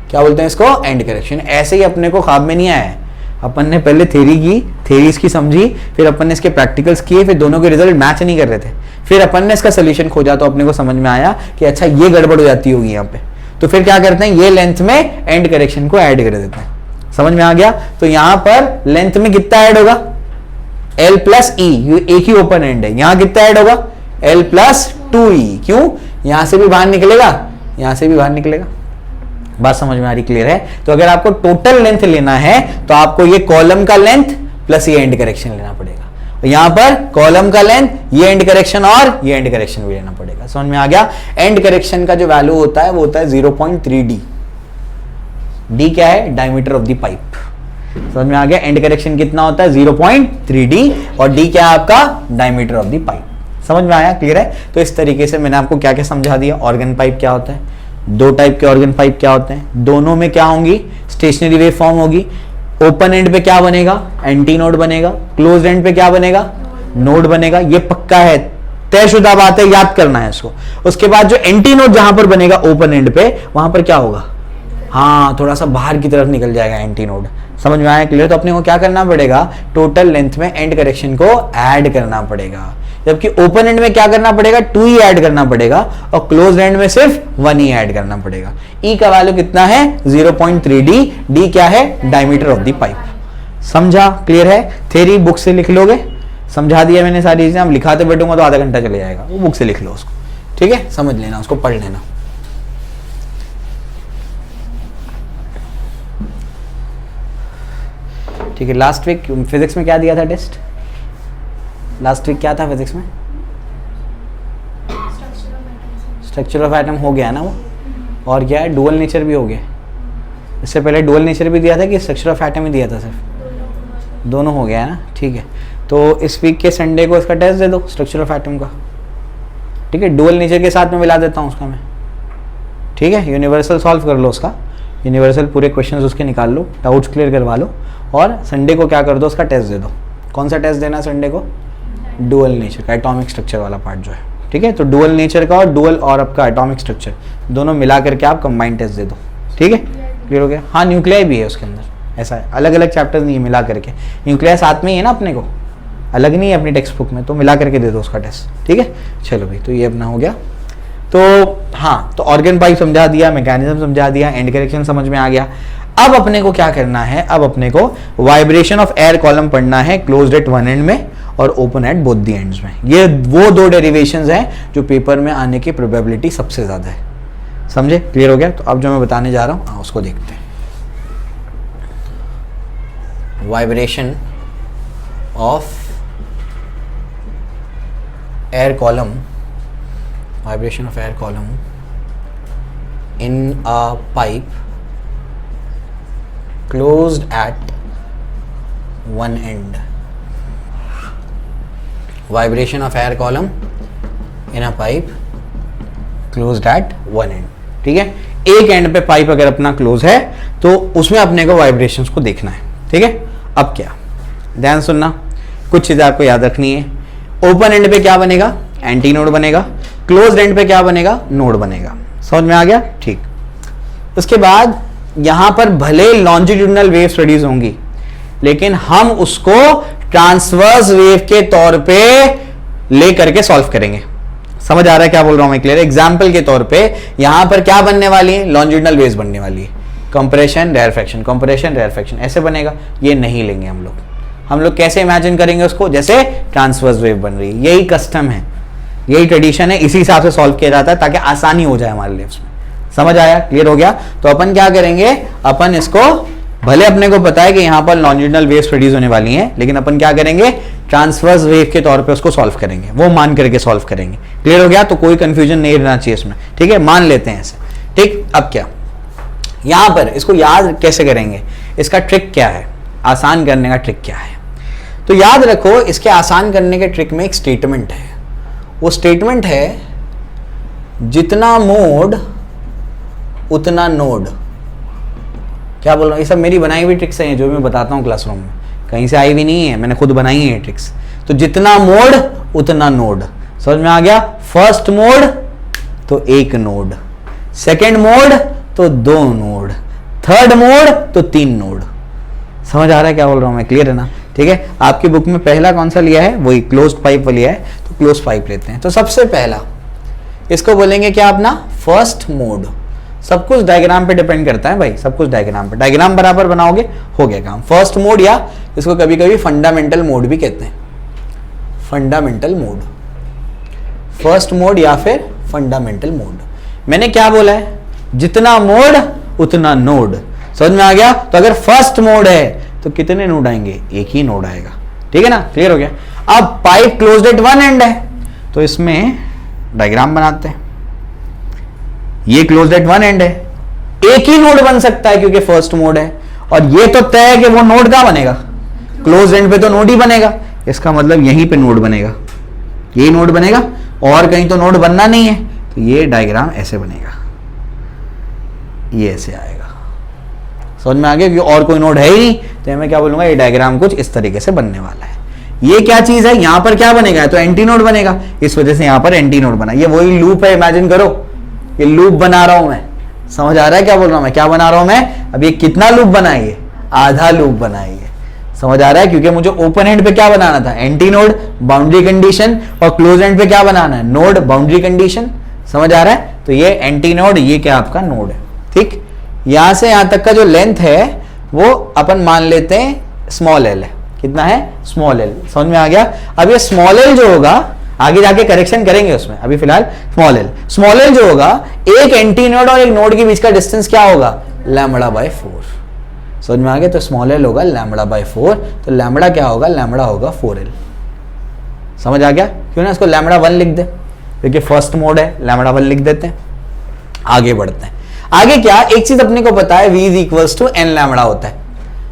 क्या बोलते हैं, इसको एंड करेक्शन। ऐसे ही अपने को ख्वाब में नहीं आया है, अपन ने पहले थ्योरी की, थ्योरीज की समझी, फिर अपन ने इसके प्रैक्टिकल्स किए, फिर दोनों के रिजल्ट मैच नहीं कर रहे थे, फिर अपन ने इसका सोल्यूशन खोजा तो अपने को समझ में आया कि अच्छा ये गड़बड़ हो जाती होगी यहाँ पे, तो फिर क्या करते हैं, ये लेंथ में एंड करेक्शन को ऐड कर देते हैं। समझ में आ गया? तो यहां पर लेंथ में कितना ऐड होगा, L प्लस ई, एक ही ओपन एंड है, यहां कितना ऐड होगा, L प्लस 2E। क्यों? यहां से भी बाहर निकलेगा, यहां से भी बाहर निकलेगा। बात समझ में आ रही, क्लियर है? तो अगर आपको टोटल लेंथ लेना है तो आपको ये कॉलम का लेंथ प्लस ये एंड करेक्शन लेना पड़ेगा। यहां पर कॉलम का लेंथ, ये एंड करेक्शन और ये एंड करेक्शन भी लेना पड़ेगा। समझ में आ गया? एंड करेक्शन का जो वैल्यू होता है वो होता है 0.3D। D क्या है, डायमीटर ऑफ द पाइप। समझ में आ गया? एंड करेक्शन कितना होता है, 0.3D, और D क्या है आपका, डायमीटर ऑफ द पाइप। समझ में आया, क्लियर है? तो इस तरीके से मैंने आपको क्या क्या समझा दिया। ऑर्गन पाइप क्या होता है, दो टाइप के ऑर्गन पाइप क्या होते हैं, दोनों में क्या होंगी, स्टेशनरी वेव फॉर्म होगी। ओपन एंड पे क्या बनेगा, एंटी नोड बनेगा। क्लोज एंड पे क्या बनेगा, नोड बनेगा। ये पक्का है, तयशुदा बात है, याद करना है इसको। उसके बाद जो एंटी नोड जहां पर बनेगा ओपन एंड पे, वहां पर क्या होगा, हाँ थोड़ा सा बाहर की तरफ निकल जाएगा एंटी नोड। समझ में आया, क्लियर? तो अपने को क्या करना पड़ेगा, टोटल लेंथ में एंड करेक्शन को ऐड करना पड़ेगा। जबकि ओपन एंड में क्या करना पड़ेगा, 2E ऐड करना पड़ेगा, और क्लोज एंड में सिर्फ 1E ऐड करना पड़ेगा। E का वैल्यू कितना है, 0.3D। D क्या है, डायमीटर ऑफ द पाइप। समझा, क्लियर है? थ्योरी बुक से लिख लोगे, समझा दिया मैंने सारी चीजें। अब लिखाते बैठूंगा तो आधा घंटा चले जाएगा, वो बुक से लिख लो उसको, ठीक है? समझ लेना, उसको पढ़ लेना। ठीक है, लास्ट वीक फिजिक्स में क्या दिया था टेस्ट, लास्ट वीक क्या था फिजिक्स में, स्ट्रक्चर ऑफ एटम हो गया ना वो, और क्या है, डुअल नेचर भी हो गया। इससे पहले डुअल नेचर भी दिया था कि स्ट्रक्चर ऑफ एटम ही दिया था, सिर्फ दोनों हो गया है ना, ठीक है। तो इस वीक के संडे को इसका टेस्ट दे दो स्ट्रक्चर ऑफ एटम का, ठीक है? डुअल नेचर के साथ में मिला देता हूँ उसका मैं, ठीक है? यूनिवर्सल सॉल्व कर लो उसका, यूनिवर्सल पूरे क्वेश्चंस उसके निकाल लो, डाउट्स क्लियर करवा लो, और संडे को क्या कर दो, उसका टेस्ट दे दो। कौन सा टेस्ट देना संडे को, डुअल नेचर का, एटॉमिक स्ट्रक्चर वाला पार्ट जो है, ठीक है? तो डुअल नेचर का और डुअल और आपका एटॉमिक स्ट्रक्चर दोनों मिला करके आप कंबाइंड टेस्ट दे दो, ठीक है? क्लियर हो गया? हाँ, न्यूक्लियाई भी है उसके अंदर, ऐसा है, अलग अलग चैप्टर्स नहीं है, मिला करके। न्यूक्लियाई साथ में ही है ना अपने को, अलग नहीं है अपनी टेक्स्ट बुक में, तो मिला करके दे दो उसका टेस्ट, ठीक है? चलो भाई, तो ये अपना हो गया। तो हाँ, तो ऑर्गन पाइप समझा दिया, मैकेनिज्म समझा दिया, एंड करेक्शन समझ में आ गया। अब अपने को क्या करना है, अब अपने को वाइब्रेशन ऑफ एयर कॉलम पढ़ना है, क्लोज्ड एट वन एंड में और open at both the ends में। ये वो दो डेरिवेशंस हैं जो पेपर में आने की प्रोबेबिलिटी सबसे ज्यादा है। समझे, क्लियर हो गया? तो अब जो मैं बताने जा रहा हूं उसको देखते हैं। Vibration of air column, vibration of air column in a pipe closed at one end. Vibration of air column in a pipe closed at one end. ठीक है? एक एंड पे पाइप अगर अपना क्लोज है तो उसमें अपने को वाइब्रेशंस को देखना है, ठीक है? अब क्या, ध्यान सुनना, कुछ चीजें आपको याद रखनी है। ओपन एंड पे क्या बनेगा, एंटी नोड बनेगा। क्लोज एंड पे क्या बनेगा, नोड बनेगा। समझ में आ गया? ठीक। उसके बाद यहां पर भले लॉन्जिट्यूडिनल वेव स्टडीज होंगी, लेकिन हम उसको ट्रांसवर्स वेव के तौर पे ले करके सॉल्व करेंगे। समझ आ रहा है क्या बोल रहा हूं मैं, क्लियर? एग्जाम्पल के तौर पे यहां पर क्या बनने वाली है, लॉन्जिट्यूडिनल वेव्स बनने वाली है, कंप्रेशन रेयरफेक्शन, कंप्रेशन रेयरफेक्शन, ऐसे बनेगा। ये नहीं लेंगे हम लोग कैसे इमेजिन करेंगे उसको, जैसे ट्रांसवर्स वेव बन रही है। यही कस्टम है, यही ट्रेडिशन है, इसी हिसाब से सॉल्व किया जाता है ताकि आसानी हो जाए हमारे लिए उसमें। समझ आया, क्लियर हो गया? तो अपन क्या करेंगे, अपन इसको भले अपने को पता है कि यहां पर लॉन्जिट्यूडिनल वेव स्टडीज होने वाली हैं, लेकिन अपन क्या करेंगे, ट्रांसवर्स वेव के तौर पे उसको सॉल्व करेंगे, वो मान करके सॉल्व करेंगे। क्लियर हो गया? तो कोई कंफ्यूजन नहीं रहना चाहिए इसमें, ठीक है? मान लेते हैं ऐसे, ठीक। अब क्या, यहां पर इसको याद कैसे करेंगे, इसका ट्रिक क्या है, आसान करने का ट्रिक क्या है। तो याद रखो इसके आसान करने के ट्रिक में एक स्टेटमेंट है, वो स्टेटमेंट है जितना मोड उतना नोड। क्या बोल रहा हूँ, ये सब मेरी बनाई हुई ट्रिक्स हैं जो मैं बताता हूँ क्लासरूम में, कहीं से आई भी नहीं है, मैंने खुद बनाई है ये ट्रिक्स। तो जितना मोड उतना नोड, समझ में आ गया। फर्स्ट मोड तो एक नोड, सेकेंड मोड तो दो नोड, थर्ड मोड तो तीन नोड। समझ आ रहा है क्या बोल रहा हूँ मैं, क्लियर है ना। ठीक है, आपकी बुक में पहला कौन सा लिया है, वही क्लोज्ड पाइप लिया है, तो क्लोज पाइप लेते हैं। तो सबसे पहला इसको बोलेंगे क्या, अपना फर्स्ट मोड। सब कुछ डायग्राम पे डिपेंड करता है भाई, सब कुछ डायग्राम पे, डायग्राम बराबर बनाओगे हो गया काम। फर्स्ट मोड, या इसको कभी कभी फंडामेंटल मोड भी कहते हैं, फंडामेंटल मोड, फर्स्ट मोड या फिर फंडामेंटल मोड। मैंने क्या बोला है, जितना मोड उतना नोड, समझ में आ गया। तो अगर फर्स्ट मोड है तो कितने नोड आएंगे, एक ही नोड आएगा। ठीक है ना, क्लियर हो गया। अब pipe closed at one and है, तो इसमें डायग्राम बनाते हैं। ये क्लोज्ड एट वन एंड है, एक ही नोड बन सकता है क्योंकि फर्स्ट मोड है, और ये तो तय है कि वो नोड कहां बनेगा, क्लोज एंड पे तो नोड ही बनेगा। इसका मतलब यहीं पे नोड बनेगा, ये नोड बनेगा, और कहीं तो नोड बनना नहीं है। तो ये डायग्राम ऐसे बनेगा, ये ऐसे आएगा, समझ में आ गया, क्योंकि और कोई नोड है ही नहीं। तो मैं क्या बोलूंगा, ये डायग्राम कुछ इस तरीके से बनने वाला है। ये क्या चीज है, यहां पर क्या बनेगा, तो एंटी नोड बनेगा, इस वजह से यहां पर एंटी नोड बना। ये वही लूप है, इमेजिन करो, ये लूप बना रहा हूं मैं, समझ आ रहा है क्या बोल रहा हूं मैं, क्या बना रहा हूं मैं। अब ये कितना लूप बनाइए, आधा लूप बनाइए, समझ आ रहा है, क्योंकि मुझे ओपन एंड पे क्या बनाना था, एंटी नोड, बाउंड्री कंडीशन, और क्लोज एंड पे क्या बनाना है, नोड, बाउंड्री कंडीशन। समझ आ रहा है, तो ये एंटी नोड, ये क्या आपका नोड है। ठीक, यहां से यहां तक का जो लेंथ है वो अपन मान लेते हैं स्मॉल एल है, कितना है, स्मॉल एल। समझ में आ गया। अब ये स्मॉल एल जो होगा, आगे जाके करेक्शन करेंगे उसमें, अभी फिलहाल स्मॉल एल। स्मॉल एल जो होगा, एक एंटी नोड और एक नोड के बीच का डिस्टेंस क्या होगा, लैम्बडा बाय 4। समझ में आ गया। तो स्मॉल एल होगा लैम्बडा बाय 4, तो लैम्बडा क्या होगा, लैम्बडा होगा 4l। समझ आ गया। क्यों ना इसको लैम्बडा 1 लिख दे, क्योंकि फर्स्ट मोड है, लैम्बडा 1 लिख देते हैं। आगे बढ़ते हैं। आगे क्या, एक चीज अपने को पता है, v is equals to n lambda होता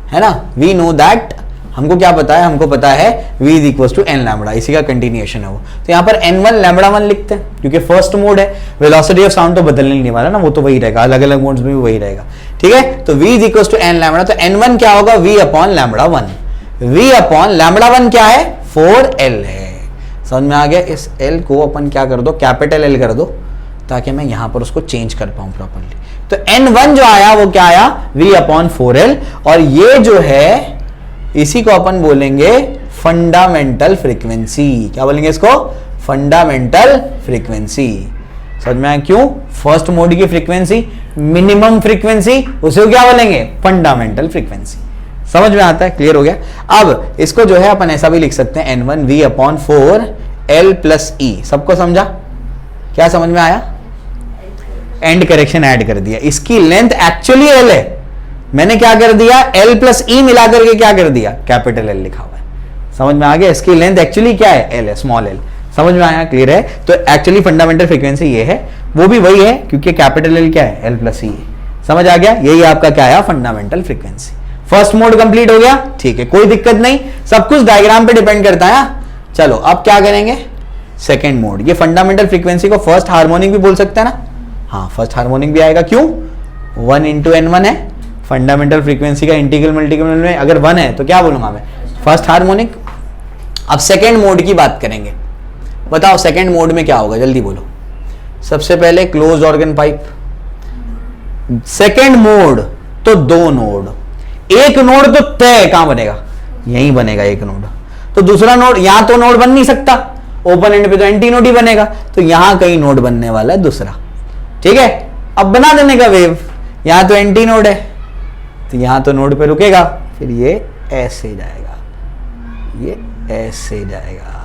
है ना। वी नो दैट, हमको क्या पता है, हमको पता है v is equals to n lambda, इसी का कंटिन्यूएशन है वो। तो यहाँ पर n1 लैम्बडा 1 लिखते हैं, क्योंकि फर्स्ट मोड है, वेलोसिटी ऑफ साउंड तो बदलने नहीं वाला ना, वो तो वही रहेगा, अलग अलग मोड्स में भी वही रहेगा। ठीक है, तो v is equals to n lambda, तो n1 क्या होगा, v upon lambda 1। v upon lambda 1 क्या है, 4l है। समझ में आ गया। इस l को अपन क्या कर दो, कैपिटल L कर दो, ताकि मैं यहां पर उसको चेंज कर पाऊं प्रॉपर्ली। तो n1 जो आया वो क्या आया, v अपॉन 4l, और ये जो है इसी को अपन बोलेंगे फंडामेंटल फ्रीक्वेंसी। क्या बोलेंगे इसको, फंडामेंटल फ्रीक्वेंसी। समझ में आया क्यों, फर्स्ट मोड की फ्रीक्वेंसी, मिनिमम फ्रीक्वेंसी, उसे क्या बोलेंगे, फंडामेंटल फ्रीक्वेंसी। समझ में आता है, क्लियर हो गया। अब इसको जो है अपन ऐसा भी लिख सकते हैं, n1 v upon 4l plus e। सबको समझा, क्या समझ में आया, एंड करेक्शन ऐड कर दिया। इसकी लेंथ एक्चुअली l है, मैंने क्या कर दिया, l प्लस e मिला करके क्या कर दिया, कैपिटल L लिखा हुआ है। समझ में आ गया। इसकी लेंथ एक्चुअली क्या है, l है, स्मॉल l। समझ में आया, क्लियर है। तो एक्चुअली फंडामेंटल फ्रीक्वेंसी ये है, वो भी वही है, क्योंकि कैपिटल L क्या है, l प्लस e है। समझ आ गया, यही आपका क्या आया, fundamental frequency. First mode complete हो गया, ठीक है, कोई दिक्कत नहीं, सब कुछ डायग्राम पे डिपेंड करता है। चलो अब क्या करेंगे, सेकेंड मोड। ये फंडामेंटल फ्रीक्वेंसी को फर्स्ट हार्मोनिक भी बोल सकते हैं ना, हाँ फर्स्ट हार्मोनिक भी आएगा। क्यों, 1 इंटू n1 है, फंडामेंटल फ्रीक्वेंसी का इंटीग्रल मल्टीग्रल में अगर 1 है तो क्या बोलूंगा मैं, फर्स्ट हार्मोनिक। अब सेकेंड मोड की बात करेंगे, बताओ सेकेंड मोड में क्या होगा, जल्दी बोलो। सबसे पहले close organ pipe. Second mode तो दो नोड, एक नोड तो तय कहां बनेगा, यहीं बनेगा एक नोड। तो दूसरा नोड, यहां तो नोड बन नहीं सकता, ओपन एंड पे तो एंटी नोड ही बनेगा, तो यहां कहीं नोड बनने वाला है दूसरा। ठीक है, अब बना देने का वेव, यहां तो एंटी नोड है, तो यहां तो नोड पे रुकेगा, फिर ये ऐसे जाएगा, ये ऐसे जाएगा।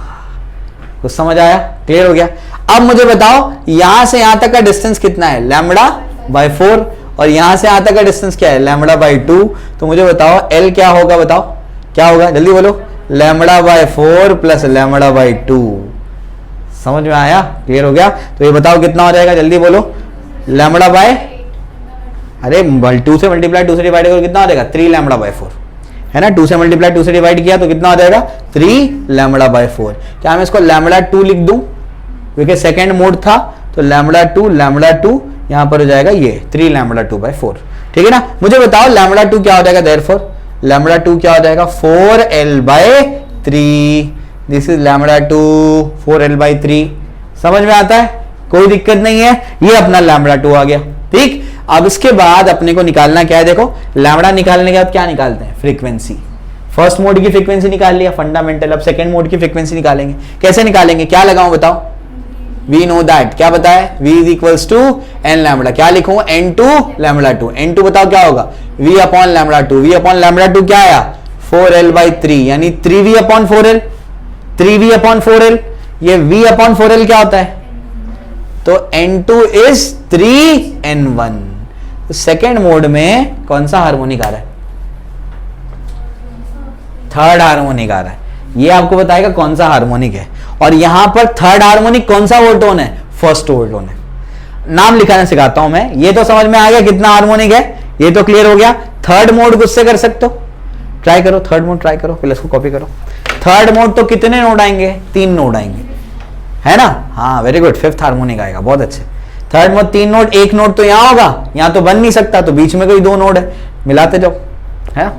कुछ समझ आया, क्लियर हो गया। अब मुझे बताओ यहां से यहां तक का डिस्टेंस कितना है, लैम्बडा बाय 4, और यहां से यहां तक का डिस्टेंस क्या है, लैम्बडा बाय 2। तो मुझे बताओ L क्या होगा, बताओ क्या होगा, जल्दी बोलो। Lambda by 4 plus lambda by 2। समझ में आया, क्लियर हो गया। तो ये बताओ कितना हो जाएगा, जल्दी बोलो। लैम्बडा बाय, अरे 2 से मल्टीप्लाई 2 से डिवाइड करो, कितना हो जाएगा, 3 लैम्बडा बाय 4। है ना, 2 से मल्टीप्लाई 2 से डिवाइड किया तो कितना हो जाएगा 3 लैम्बडा बाय 4। क्या मैं इसको लैम्बडा 2 लिख दूं क्योंकि सेकेंड मोड था, तो लैम्बडा 2 यहां पर हो जाएगा ये 3 लैम्बडा 2 बाय 4। ठीक है ना, मुझे बताओ लैम्बडा 2 क्या हो जाएगा, देयरफॉर लैम्बडा 2 क्या हो जाएगा 4l by 3। This is lambda 2 4l by 3। समझ में आता है, कोई दिक्कत नहीं है, ये अपना लैम्बडा 2 आ गया। ठीक, अब इसके बाद अपने को निकालना क्या है, देखो लैम्बडा निकालने के बाद क्या निकालते हैं, फ्रीक्वेंसी। फर्स्ट मोड की फ्रीक्वेंसी निकाल लिया, फंडामेंटल। अब सेकंड मोड की फ्रीक्वेंसी निकालेंगे। कैसे निकालेंगे, क्या लगाऊं बताओ, वी नो दैट, क्या बताया, v is equals to n lambda. क्या लिखूं, n2 लैम्बडा 2। n2 बताओ क्या होगा, v upon lambda 2। v upon lambda 2 क्या आया 4l बाई 3, यानी 3v upon 4l, 3v upon 4l। ये v अपॉन 4l क्या होता है, तो n2 इज 3n1। तो सेकेंड मोड में कौन सा हार्मोनिक आ रहा है, थर्ड हार्मोनिक आ रहा है। ये आपको बताएगा कौन सा हार्मोनिक है। और यहां पर थर्ड हार्मोनिक कौन सा ओवरटोन है, फर्स्ट ओवरटोन है। नाम लिखाना सिखाता हूं मैं, ये तो समझ में आ गया कितना हार्मोनिक है, ये तो क्लियर हो गया। थर्ड मोड गुस्से कर सकते हो, ट्राई करो थर्ड मोड, ट्राई करो, प्लस को कॉपी करो। थर्ड मोड तो कितने नोड आएंगे, 3 नोड आएंगे, है ना। हाँ वेरी गुड, फिफ्थ हार्मोनिक आएगा, बहुत अच्छे। थर्ड मोड 3 नोड, एक नोड तो यहां होगा, यहां तो बन नहीं सकता, तो बीच में कोई 2 नोड है, मिलाते जाओ, है।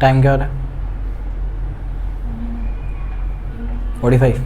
टाइम क्या हो रहा है, 45।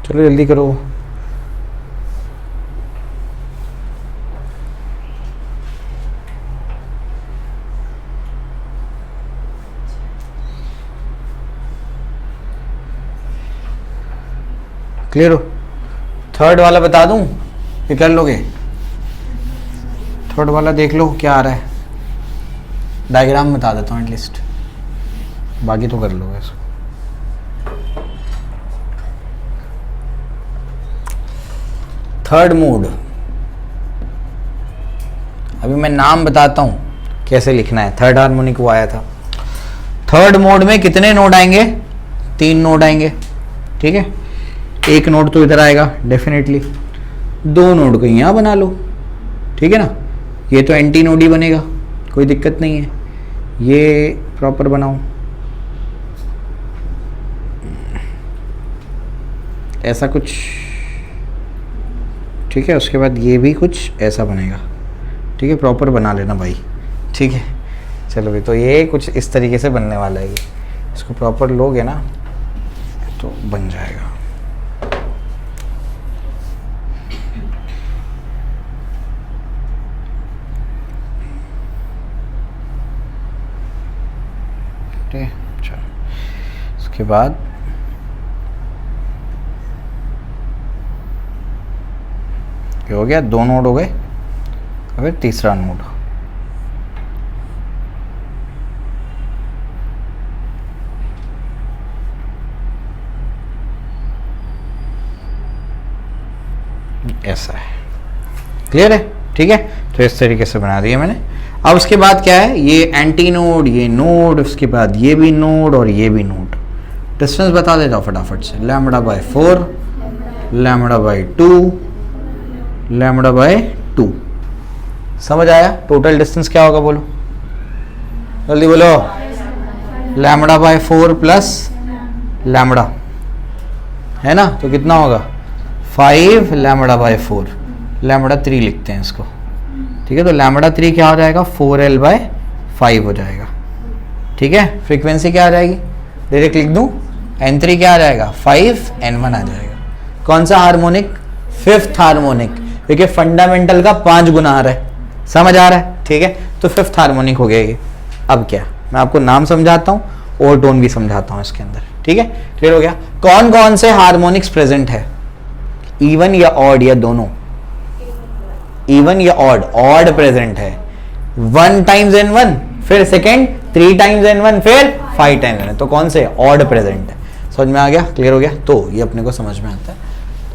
चलो जल्दी करो। क्लियर हो? थर्ड वाला बता दूं कि कर लोगे? थर्ड वाला देख लो क्या आ रहा है, डायग्राम बता देता हूँ एटलीस्ट, बाकी तो कर लोगे इसको। थर्ड मोड, अभी मैं नाम बताता हूँ कैसे लिखना है। थर्ड हार्मोनिक वो आया था। थर्ड मोड में कितने नोड आएंगे? 3 नोड आएंगे, ठीक है। एक नोड तो इधर आएगा डेफिनेटली, 2 नोड को यहाँ बना लो, ठीक है ना। ये तो एंटी नोड ही बनेगा, कोई दिक्कत नहीं है। ये प्रॉपर बनाओ, ऐसा कुछ, ठीक है। उसके बाद ये भी कुछ ऐसा बनेगा, ठीक है। प्रॉपर बना लेना भाई, ठीक है। चलो भाई, तो ये कुछ इस तरीके से बनने वाला है। इसको प्रॉपर लोगे ना तो बन जाएगा। ठीक है, चलो उसके बाद क्या हो गया? 2 नोड हो गए, और फिर तीसरा नोड। ऐसा है, क्लियर है? ठीक है, तो इस तरीके से बना दिया मैंने। अब उसके बाद क्या है? ये एंटी नोड, ये नोड, उसके बाद ये भी नोड और ये भी नोड। डिस्टेंस बता देता हूँ फटाफट से। Lambda by 4, lambda by 2, lambda by 2। समझ आया? टोटल डिस्टेंस क्या होगा बोलो, जल्दी बोलो। लैम्बडा बाय 4 प्लस लैम्बडा, है ना, तो कितना होगा? 5 लैम्बडा बाय 4, लैम्बडा 3 लिखते हैं इसको, ठीक है। तो लैम्बडा 3 क्या हो जाएगा? 4L बाय 5 हो जाएगा, ठीक है। फ्रीक्वेंसी क्या आ जाएगी? डायरेक्ट लिख दूं, N3 क्या आ जाएगा? 5N1 आ जाएगा। कौन सा हार्मोनिक? 5th हार्मोनिक, क्योंकि फंडामेंटल का 5 गुना आ रहा है। समझ आ रहा है? ठीक है, तो 5th हार्मोनिक हो गया ये। अब क्या, मैं आपको नाम समझाता हूँ और टोन भी समझाता हूँ इसके अंदर, ठीक है। क्लियर हो गया? कौन कौन से हार्मोनिक्स प्रेजेंट है? इवन या ऑड या दोनों? इवन या ऑड? ऑड प्रेजेंट है। 1 टाइम्स N1, फिर सेकेंड 3 टाइम्स N1, फिर 5 टाइम्स N1, तो कौन से? ऑड प्रेजेंट है। समझ में आ गया? क्लियर हो गया? तो ये अपने को समझ में आता है।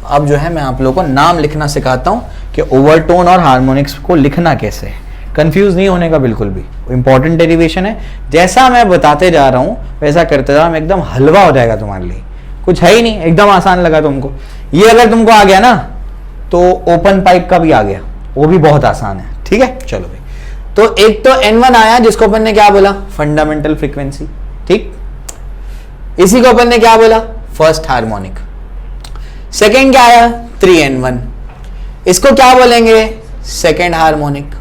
तो अब जो है मैं आप लोगों को नाम लिखना सिखाता हूँ कि ओवरटोन और हार्मोनिक्स को लिखना कैसे है। कंफ्यूज नहीं होने का बिल्कुल भी, इंपॉर्टेंट डेरिवेशन है। जैसा मैं बताते जा रहा हूँ वैसा करते जाओ, एकदम हलवा हो जाएगा तुम्हारे लिए। कुछ है ही नहीं, एकदम आसान लगा तुमको। ये अगर तुमको आ गया ना तो ओपन पाइप का भी आ गया, वो भी बहुत आसान है, ठीक है। चलो भाई, तो एक तो N1 आया जिसको अपन ने क्या बोला? फंडामेंटल फ्रीक्वेंसी, ठीक। इसी को अपन ने क्या बोला? First harmonic. सेकेंड क्या आया? 3N1, इसको क्या बोलेंगे? Second harmonic.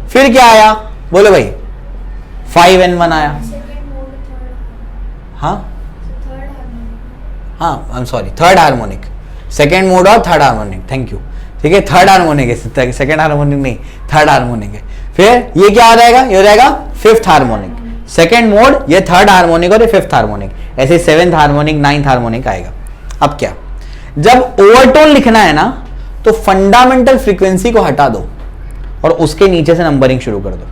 फिर क्या आया बोलो भाई? 5N1 आया। हाँ हाँ, I am sorry, third harmonic. Second mode और थर्ड हार्मोनिक, थैंक यू, ठीक है। थर्ड हार्मोनिक है, सेकेंड हार्मोनिक नहीं, थर्ड हार्मोनिक है। फिर ये क्या आ जाएगा? ये हो जाएगा 5th हार्मोनिक। सेकेंड मोड, ये थर्ड हार्मोनिक और ये 5th हार्मोनिक, ऐसे 7th हार्मोनिक, 9th हार्मोनिक आएगा। अब क्या, जब ओवरटोन लिखना है ना तो फंडामेंटल फ्रीक्वेंसी को हटा दो और उसके नीचे से नंबरिंग शुरू कर दो।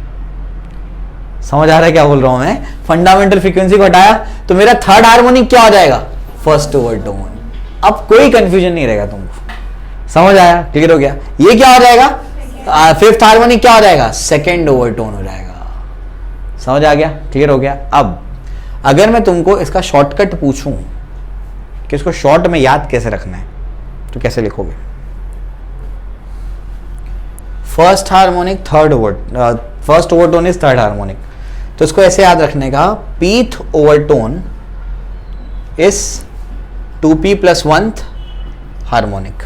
समझ आ रहा है क्या बोल रहा हूं मैं? फंडामेंटल फ्रीक्वेंसी को हटाया तो मेरा थर्ड हार्मोनिक क्या हो जाएगा? First overtone. अब कोई कंफ्यूजन नहीं रहेगा तुमको, समझ आया? क्लियर हो गया? ये क्या हो जाएगा? 5th हार्मोनिक क्या हो जाएगा? सेकेंड ओवरटोन हो जाएगा। समझ आ गया? क्लियर हो गया? अब अगर मैं तुमको इसका शॉर्टकट पूछूं कि इसको शॉर्ट में याद कैसे रखना है, तो कैसे लिखोगे? First harmonic third over, first overtone is third harmonic, तो इसको ऐसे याद रखने का, pth overtone is 2p + 1th harmonic.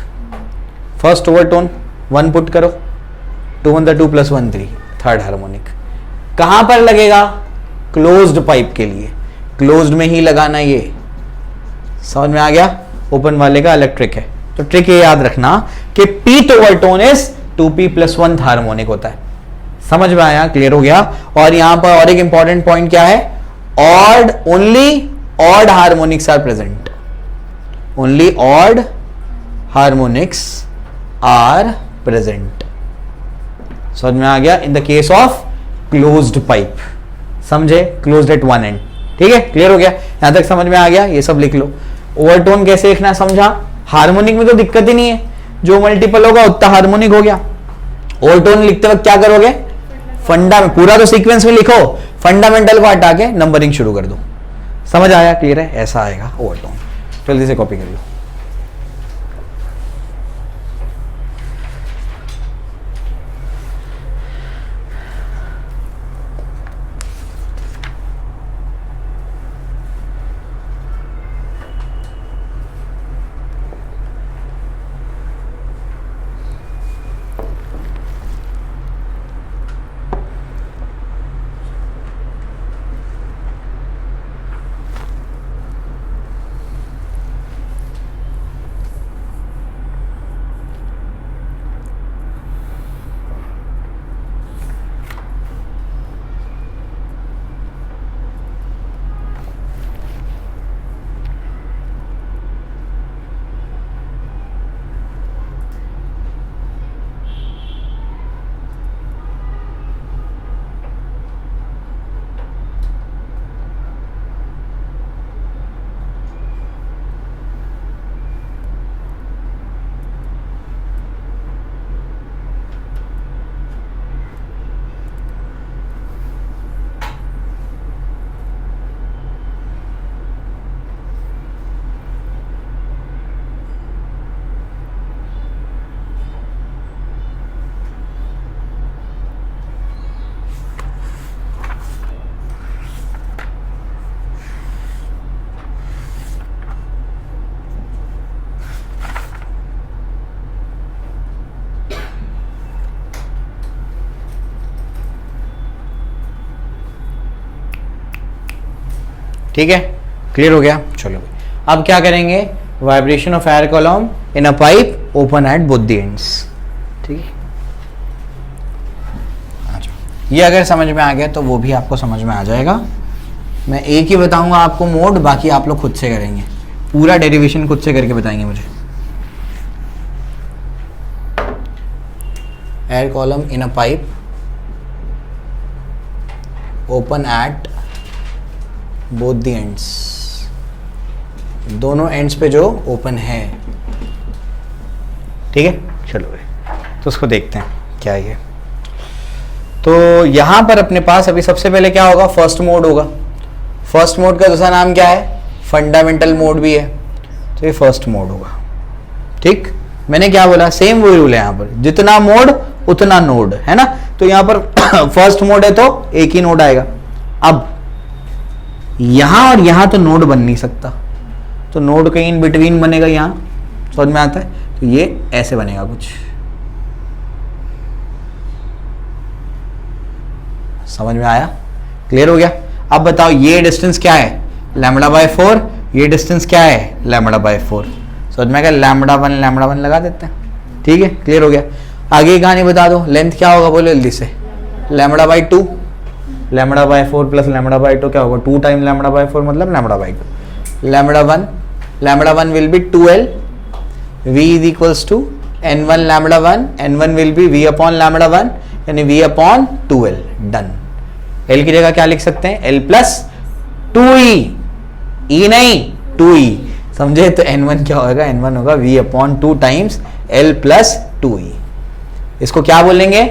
First overtone 1 put करो, 2 1 2 + 1 3, थर्ड हार्मोनिक। कहां पर लगेगा? क्लोज्ड पाइप के लिए, क्लोज्ड में ही लगाना। ये समझ में आ गया? ओपन वाले का इलेक्ट्रिक है। तो ट्रिक ये याद रखना कि pith over tone is 2p+1 harmonic होता है। समझ में आया, क्लियर हो गया। और यहां पर और एक इंपॉर्टेंट पॉइंट क्या है, odd, only odd harmonics are present, only odd harmonics are present. समझ में आ गया, in the case of closed pipe, समझे, क्लोज्ड एट वन एंड। ठीक है, क्लियर हो गया, यहां तक समझ में आ गया, ये सब लिख लो। ओवरटोन कैसे लिखना समझा, हार्मोनिक में तो दिक्कत ही नहीं है, जो मल्टीपल होगा उतना हार्मोनिक हो गया। ओवरटोन लिखते वक्त क्या करोगे, फंडा में, पूरा तो सीक्वेंस में लिखो, फंडामेंटल को हटा के नंबरिंग शुरू कर दो। समझ आया, क्लियर है, ऐसा आएगा ओवरटोन। जल्दी से कॉपी कर लो। ठीक है, क्लियर हो गया। चलो अब क्या करेंगे, vibration of air column in a pipe open at both the ends. ठीक है, ये अगर समझ में आ गया तो वो भी आपको समझ में आ जाएगा। मैं एक ही बताऊंगा आपको मोड, बाकी आप लोग खुद से करेंगे, पूरा डेरिवेशन खुद से करके बताएंगे मुझे। Air column in a pipe open at both the ends, दोनों एंड्स पे जो ओपन है। ठीक है, चलो तो उसको देखते हैं क्या है ये। तो यहां पर अपने पास अभी सबसे पहले क्या होगा, फर्स्ट मोड होगा। फर्स्ट मोड का दूसरा नाम क्या है, फंडामेंटल मोड भी है, तो ये फर्स्ट मोड होगा। ठीक, मैंने क्या बोला, सेम वही रूल है यहाँ पर, जितना मोड उतना नोड, है ना। तो यहाँ पर फर्स्ट मोड है तो एक ही नोड आएगा। अब यहां और यहां तो नोड बन नहीं सकता, तो नोड कहीं इन बिटवीन बनेगा, यहां समझ में आता है। तो ये ऐसे बनेगा कुछ, समझ में आया, क्लियर हो गया। अब बताओ ये डिस्टेंस क्या है, λ/4, ये डिस्टेंस क्या है, λ/4। समझ में आएगा, λ1 लगा देते हैं। ठीक है, क्लियर हो गया। आगे की कहानी बता दो, लेंथ क्या होगा बोलो जल्दी से, λ/2, λ/4 प्लस λ/2 क्या होगा, 2 टाइम λ/4 मतलब λ/2। λ1 will be 2l, v is equals to n1 λ1, n1 will be v upon λ1 यानी v upon 2l, done. l की जगह क्या लिख सकते हैं, l प्लस 2e, e नहीं 2e, समझे। तो n1 क्या होगा, n1 होगा v upon 2 times l plus 2e। इसको क्या बोलेंगे,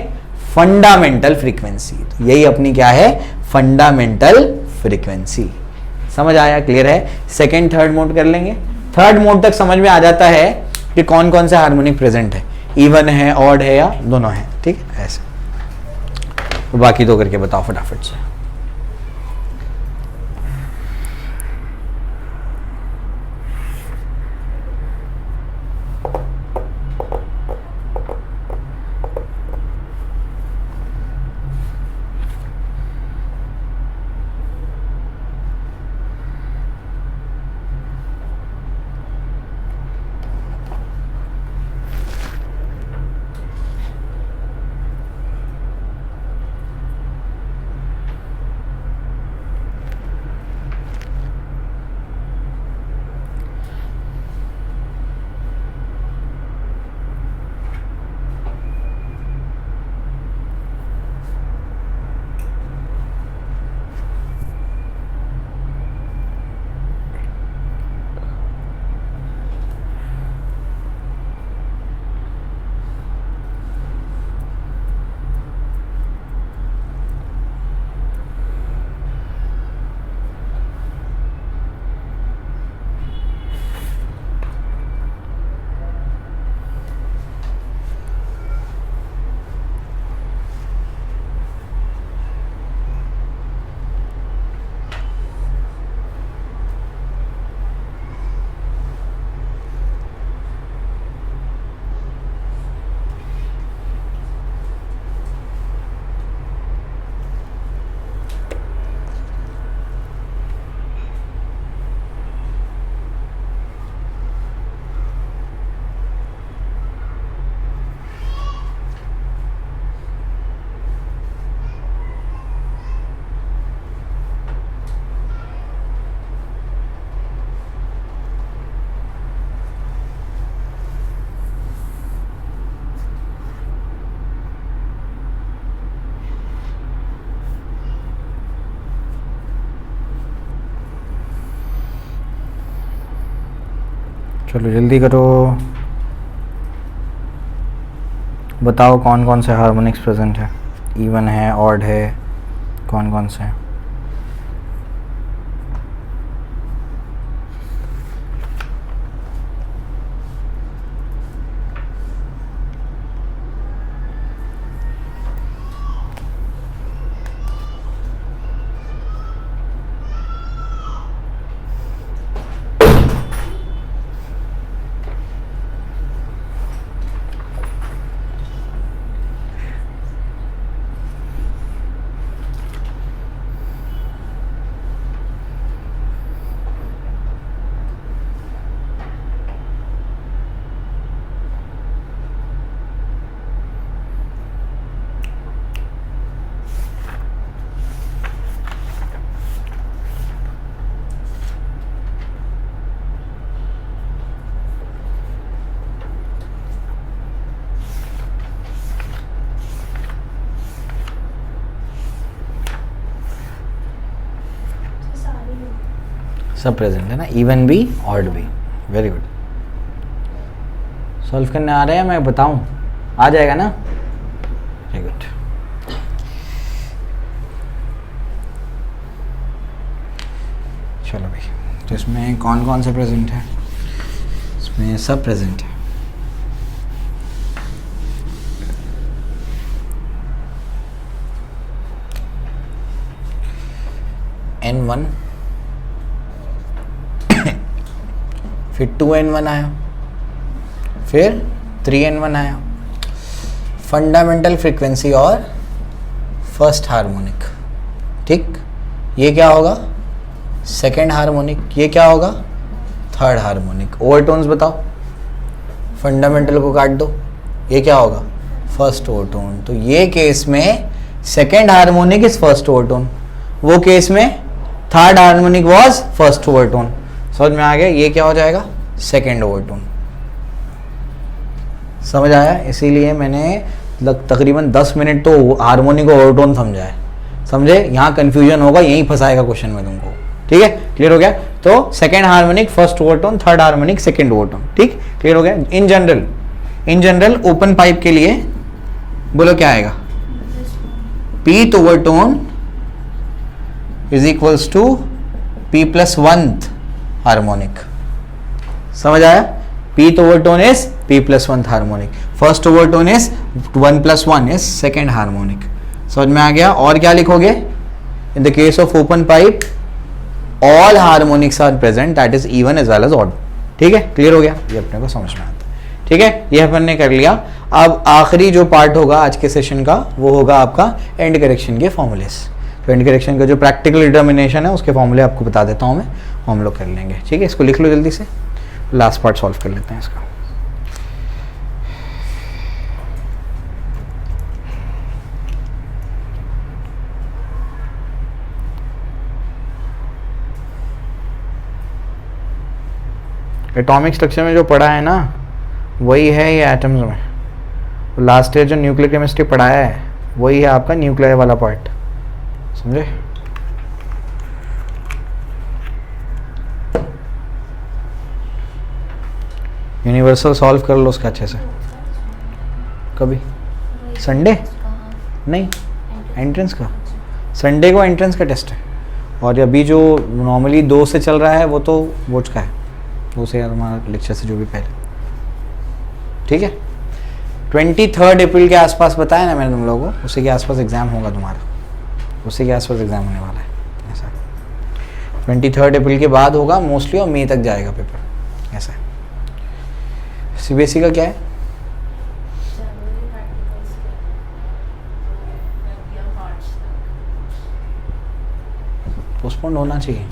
फंडामेंटल फ्रीक्वेंसी। तो यही अपनी क्या है, फंडामेंटल फ्रीक्वेंसी। समझ आया, क्लियर है। सेकंड थर्ड मोड कर लेंगे। थर्ड मोड तक समझ में आ जाता है कि कौन कौन से हार्मोनिक प्रेजेंट है, इवन है, ऑड है या दोनों है। ठीक है, ऐसे। तो बाकी तो करके बताओ फटाफट से। चलो जल्दी करो, बताओ कौन कौन से हार्मोनिक्स प्रेजेंट है, इवन है, ऑड है, कौन कौन से हैं? सब प्रेजेंट है ना, इवन भी ऑड भी। Very good. सॉल्व करने आ रहे हैं, मैं बताऊं? आ जाएगा ना? Very good. चलो भाई, तो इसमें कौन कौन से प्रेजेंट है? इसमें सब प्रेजेंट है। N1, फिर 2N1 आया, फिर 3N1 आया। फंडामेंटल फ्रीक्वेंसी और फर्स्ट हार्मोनिक, ठीक। ये क्या होगा? Second harmonic. ये क्या होगा? Third harmonic. ओवरटोन्स बताओ, फंडामेंटल को काट दो, ये क्या होगा? First overtone. तो ये केस में second harmonic is first overtone, वो केस में third harmonic was first overtone. समझ में आ गया? ये क्या हो जाएगा? Second overtone. समझ आया? इसीलिए मैंने तकरीबन 10 मिनट तो हार्मोनिक और ओवरटोन समझा है। समझे? यहाँ कंफ्यूजन होगा, यहीं फंसाएगा क्वेश्चन में तुमको। ठीक है, क्लियर हो गया? तो second harmonic first overtone, third harmonic second overtone. ठीक, क्लियर हो गया? इन जनरल ओपन पाइप के लिए बोलो क्या आएगा? Pth overtone is equals to P plus 1th harmonic. समझ आया? Pth overtone is P plus 1th harmonic, first overtone is 1 plus 1 is second harmonic. समझ में आ गया? और क्या लिखोगे? In the case of open pipe all harmonics are present, that is even as well as odd. ठीक है, क्लियर हो गया? ये अपने को समझ में आता है। ठीक है, ये अपन ने कर लिया। अब आखिरी जो पार्ट होगा आज के सेशन का, वो होगा आपका एंड करेक्शन के फॉर्मूलेस। तो एंड करेक्शन का जो प्रैक्टिकल डिटर्मिनेशन है उसके फॉर्मूले आपको बता देता हूँ मैं, हम लोग कर लेंगे। ठीक है, इसको लिख लो जल्दी से, लास्ट पार्ट सॉल्व कर लेते हैं इसका। एटॉमिक स्ट्रक्चर में जो पढ़ा है ना, वही है ये एटम्स में। लास्ट ईयर जो न्यूक्लियर केमिस्ट्री पढ़ाया है वही है आपका न्यूक्लियर वाला पार्ट। समझे? यूनिवर्सल सॉल्व कर लो उसका अच्छे से। कभी संडे? नहीं, एंट्रेंस का। संडे को एंट्रेंस का टेस्ट है, और अभी जो नॉर्मली 2 से चल रहा है वो तो बोर्ड्स का है, वो से हमारा लेक्चर से जो भी पहले। ठीक है, 23 अप्रैल के आसपास बताया ना मैंने तुम लोगों को, उसी के आसपास एग्ज़ाम होगा तुम्हारा, उसी के आसपास एग्ज़ाम होने वाला है। ऐसा 23 अप्रैल के बाद होगा मोस्टली, और मई तक जाएगा पेपर। ऐसा है। सीबीएसई का क्या है? पोस्टपोन होना चाहिए।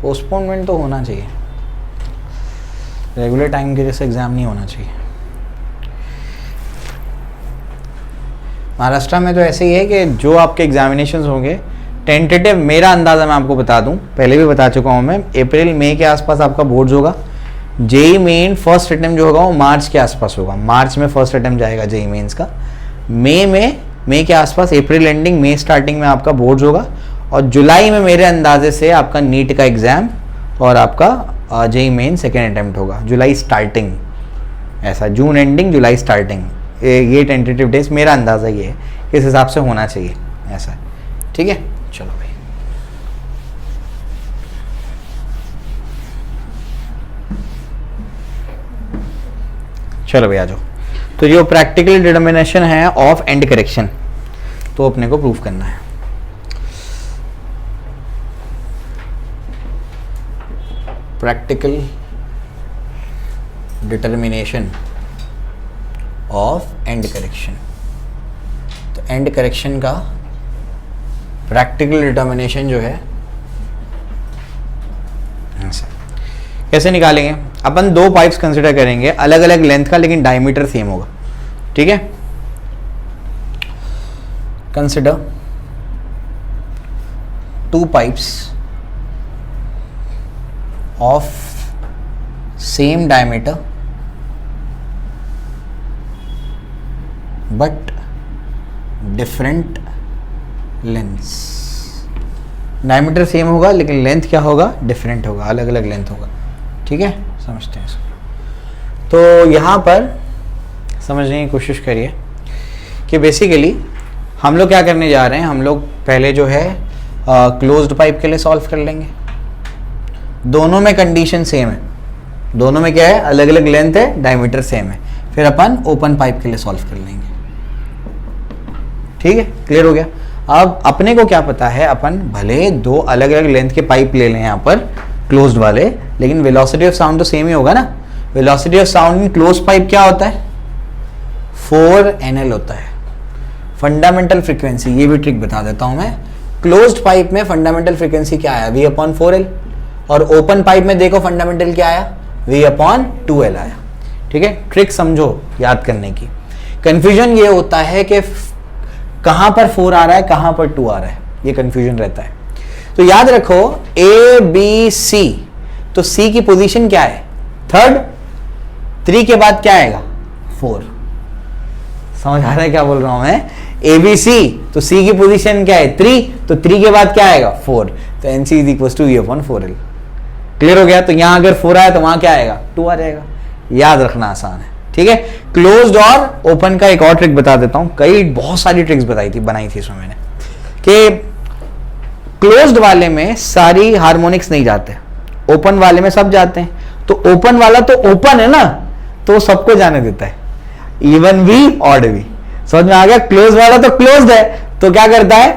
पोस्टपोनमेंट तो होना चाहिए, रेगुलर टाइम के जैसे एग्ज़ाम नहीं होना चाहिए। महाराष्ट्र में तो ऐसे ही है कि जो आपके एग्जामिनेशंस होंगे टेंटेटिव, मेरा अंदाज़ा मैं आपको बता दूं, पहले भी बता चुका हूं मैं, अप्रैल मई के आसपास आपका बोर्ड्स होगा। जेई मेन फर्स्ट अटेम्प्ट जो होगा वो मार्च के आसपास होगा, मार्च में फर्स्ट अटेम्प्ट जाएगा जेई मेंस का। मई में मई के आसपास, अप्रैल एंडिंग मई स्टार्टिंग में आपका बोर्ड्स होगा, और जुलाई में मेरे अंदाजे से आपका नीट का एग्ज़ाम और आपका जेई मेन सेकेंड अटेम्प्ट होगा, जुलाई स्टार्टिंग, ऐसा जून एंडिंग जुलाई स्टार्टिंग, ये टेंटेटिव डेज मेरा अंदाज़ा ये है, इस हिसाब से होना चाहिए ऐसा, ठीक है। चलो भाई, चलो भाई आ जाओ। तो जो प्रैक्टिकल डिटर्मिनेशन है ऑफ एंड करेक्शन, तो अपने को प्रूफ करना है। Practical determination of and correction, तो एंड करेक्शन का प्रैक्टिकल डिटर्मिनेशन जो है कैसे निकालेंगे? अपन दो पाइप्स कंसिडर करेंगे अलग अलग लेंथ का, लेकिन डायमीटर सेम होगा, ठीक है। Consider to pipes of same diameter but different lengths. Diameter same होगा लेकिन लेंथ क्या होगा? डिफरेंट होगा, अलग अलग लेंथ होगा, ठीक है। समझते हैं इसको। तो यहाँ पर समझने की कोशिश करिए कि बेसिकली हम लोग क्या करने जा रहे हैं। हम लोग पहले जो है क्लोज्ड पाइप के लिए सॉल्व कर लेंगे। दोनों में कंडीशन सेम है, दोनों में क्या है? अलग अलग लेंथ है, डायमीटर सेम है। फिर अपन ओपन पाइप के लिए सॉल्व कर लेंगे, ठीक है। क्लियर हो गया। अब अपने को क्या पता है, अपन भले दो अलग अलग लेंथ के पाइप ले लें यहाँ पर क्लोज्ड वाले, लेकिन वेलोसिटी ऑफ साउंड तो सेम ही होगा ना। Velocity of sound in close pipe क्या होता है? 4NL होता है। फंडामेंटल फ्रीक्वेंसी, ये भी ट्रिक बता देता हूं मैं। क्लोज्ड पाइप में फंडामेंटल फ्रीक्वेंसी क्या आया? V/4L। और ओपन पाइप में देखो फंडामेंटल क्या आया? V/2L आया, ठीक है। ट्रिक समझो याद करने की। कंफ्यूजन ये होता है कि कहां पर 4 आ रहा है, कहां पर 2 आ रहा है, ये कंफ्यूजन रहता है। तो याद रखो ABC, तो C की पोजीशन क्या है? थर्ड। 3 के बाद क्या आएगा? 4। समझ आ रहा है क्या बोल रहा हूं मैं? ABC, तो C की पोजीशन क्या है? 3, तो 3 के बाद क्या आएगा? 4। तो NC is equal to V/4L। Clear हो गया। तो यहां अगर 4 आया तो वहां क्या आएगा? 2 आ जाएगा। याद रखना आसान है, ठीक है। क्लोज्ड और ओपन का एक और ट्रिक बता देता हूं। कई बहुत सारी ट्रिक्स बनाई थी इसमें मैंने, कि क्लोज्ड वाले में सारी हार्मोनिक्स नहीं जाते, ओपन वाले में सब जाते हैं। तो ओपन वाला तो ओपन है ना, तो सबको जाने देता है, इवन भी ऑड भी। समझ में आ गया। क्लोज वाला तो क्लोज्ड है, तो क्या करता है?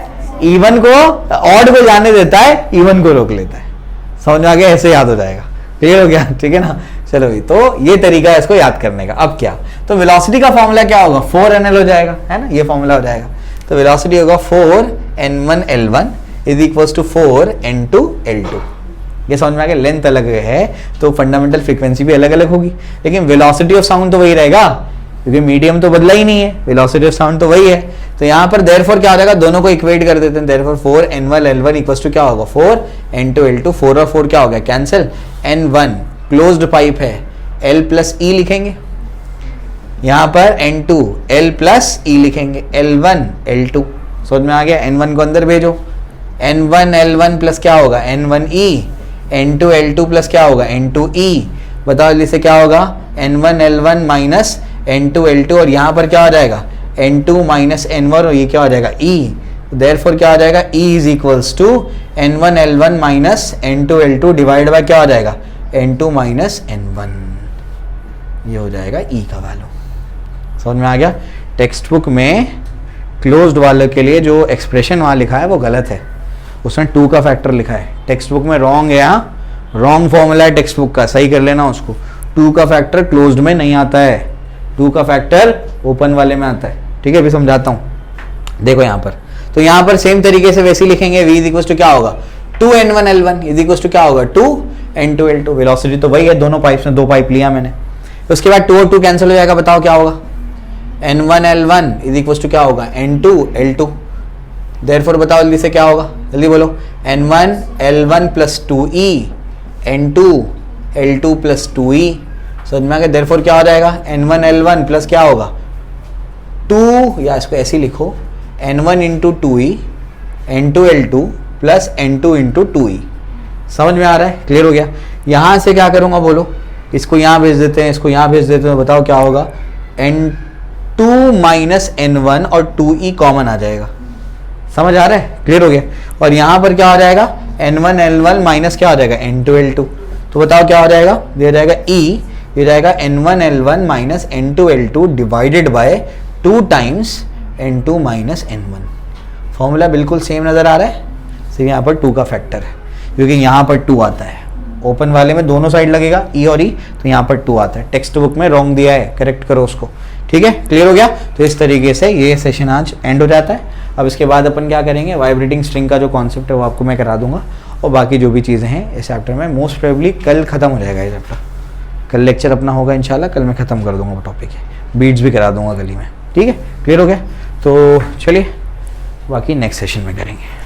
इवन को, ऑड को जाने देता है, इवन को रोक लेता है। समझ में आ गया। ऐसे याद हो जाएगा। क्लियर हो गया, ठीक है ना। चलो भाई, तो ये तरीका है इसको याद करने का। अब क्या, तो वेलोसिटी का फॉर्मूला क्या होगा? 4NL हो जाएगा, है ना। ये फॉर्मूला हो जाएगा। तो वेलोसिटी होगा 4N1L1 is equal to 4N2L2। ये समझ में आ गया। लेंथ अलग है तो फंडामेंटल फ्रीक्वेंसी भी अलग अलग होगी, लेकिन वेलोसिटी ऑफ साउंड तो वही रहेगा, क्योंकि मीडियम तो बदला ही नहीं है, वेलोसिटी ऑफ साउंड तो वही है। तो यहाँ पर देयरफॉर क्या हो जाएगा? दोनों को इक्वेट कर देते हैं। देयरफॉर 4N1L1 इक्वल टू क्या होगा? 4N2L2। 4 और 4 क्या हो गया? कैंसिल। N1 क्लोज्ड पाइप है, L प्लस E लिखेंगे। यहाँ पर N2 L प्लस E लिखेंगे, L1 L2। समझ में आ गया। N1 को अंदर भेजो, N1 L1 प्लस क्या होगा? N1E। N2 L2 प्लस क्या होगा? N2E। बताओ जल्दी से क्या होगा? N1 L1 minus N2 L2, और यहाँ पर क्या हो जाएगा? N2 माइनस N1, और ये क्या हो जाएगा? E। देयरफॉर क्या हो जाएगा? E is equals to N1 L1 minus N2 L2 divide by क्या हो जाएगा? N2 minus N1। ये हो जाएगा E का वैल्यू। समझ में आ गया। टेक्स्ट बुक में क्लोज्ड वाले के लिए जो एक्सप्रेशन वहाँ लिखा है वो गलत है, उसने 2 का फैक्टर लिखा है। टेक्स्ट बुक में रॉन्ग है, यहाँ रॉन्ग फॉर्मूला है टेक्स्ट बुक का, सही कर लेना उसको। 2 का फैक्टर क्लोज्ड में नहीं आता है, 2 का फैक्टर ओपन वाले में आता है, ठीक है। अभी समझाता हूँ, देखो यहाँ पर। तो यहाँ पर सेम तरीके से वैसे ही लिखेंगे। V इज इक्वल टू क्या होगा? 2N1L1 इज इक्वल टू क्या होगा? 2N2L2। वेलोसिटी तो वही है, दोनों पाइप्स में 2 पाइप लिया मैंने। उसके बाद 2 और 2 कैंसिल हो जाएगा। बताओ क्या होगा? N1L1 इज इक्वल टू क्या होगा? N2L2। देयरफॉर बताओ जल्दी से क्या होगा? जल्दी बोलो। N1L1 plus 2E, N2L2 plus 2E। समझ में आ गया। देयरफॉर क्या हो जाएगा? N1L1 प्लस क्या होगा? 2, या इसको ऐसे ही लिखो, N1 into 2E N2L2 plus N2 into 2E। समझ में आ रहा है? क्लियर हो गया? यहाँ से क्या करूँगा बोलो, इसको यहाँ भेज देते हैं, इसको यहाँ भेज देते हैं, बताओ क्या होगा? N2 माइनस N1 और 2E कॉमन आ जाएगा। समझ आ रहा है? क्लियर हो गया? और यहाँ पर क्या हो जाएगा? N1 L1 माइनस क्या हो जाएगा? N2 L2। तो बताओ क्या हो जाएगा? ये जाएगा E, ये जाएगा N1 L1 minus N2 L2 divided by 2 times N2 minus N1। Formula बिल्कुल सेम नज़र आ रहा है, सिर्फ यहाँ पर 2 का फैक्टर है, क्योंकि यहाँ पर 2 आता है। ओपन वाले में दोनों साइड लगेगा E और E, तो यहाँ पर 2 आता है। टेक्स्ट बुक में रॉन्ग दिया है, करेक्ट करो उसको। ठीक है, क्लियर हो गया? तो इस तरीके से ये सेशन आज एंड हो जाता है। अब इसके बाद अपन क्या करेंगे, वाइब्रेटिंग स्ट्रिंग का जो कॉन्सेप्ट है वो आपको मैं करा दूंगा, और बाकी जो भी चीज़ें हैं इस चैप्टर में मोस्ट प्रोबेबली कल ख़त्म हो जाएगा ये चैप्टर। कल लेक्चर अपना होगा इंशाल्लाह, कल मैं ख़त्म कर दूंगा वो टॉपिक है, बीट्स भी करा दूंगा गली में। ठीक है, क्लियर हो गया? तो चलिए बाकी नेक्स्ट सेशन में करेंगे।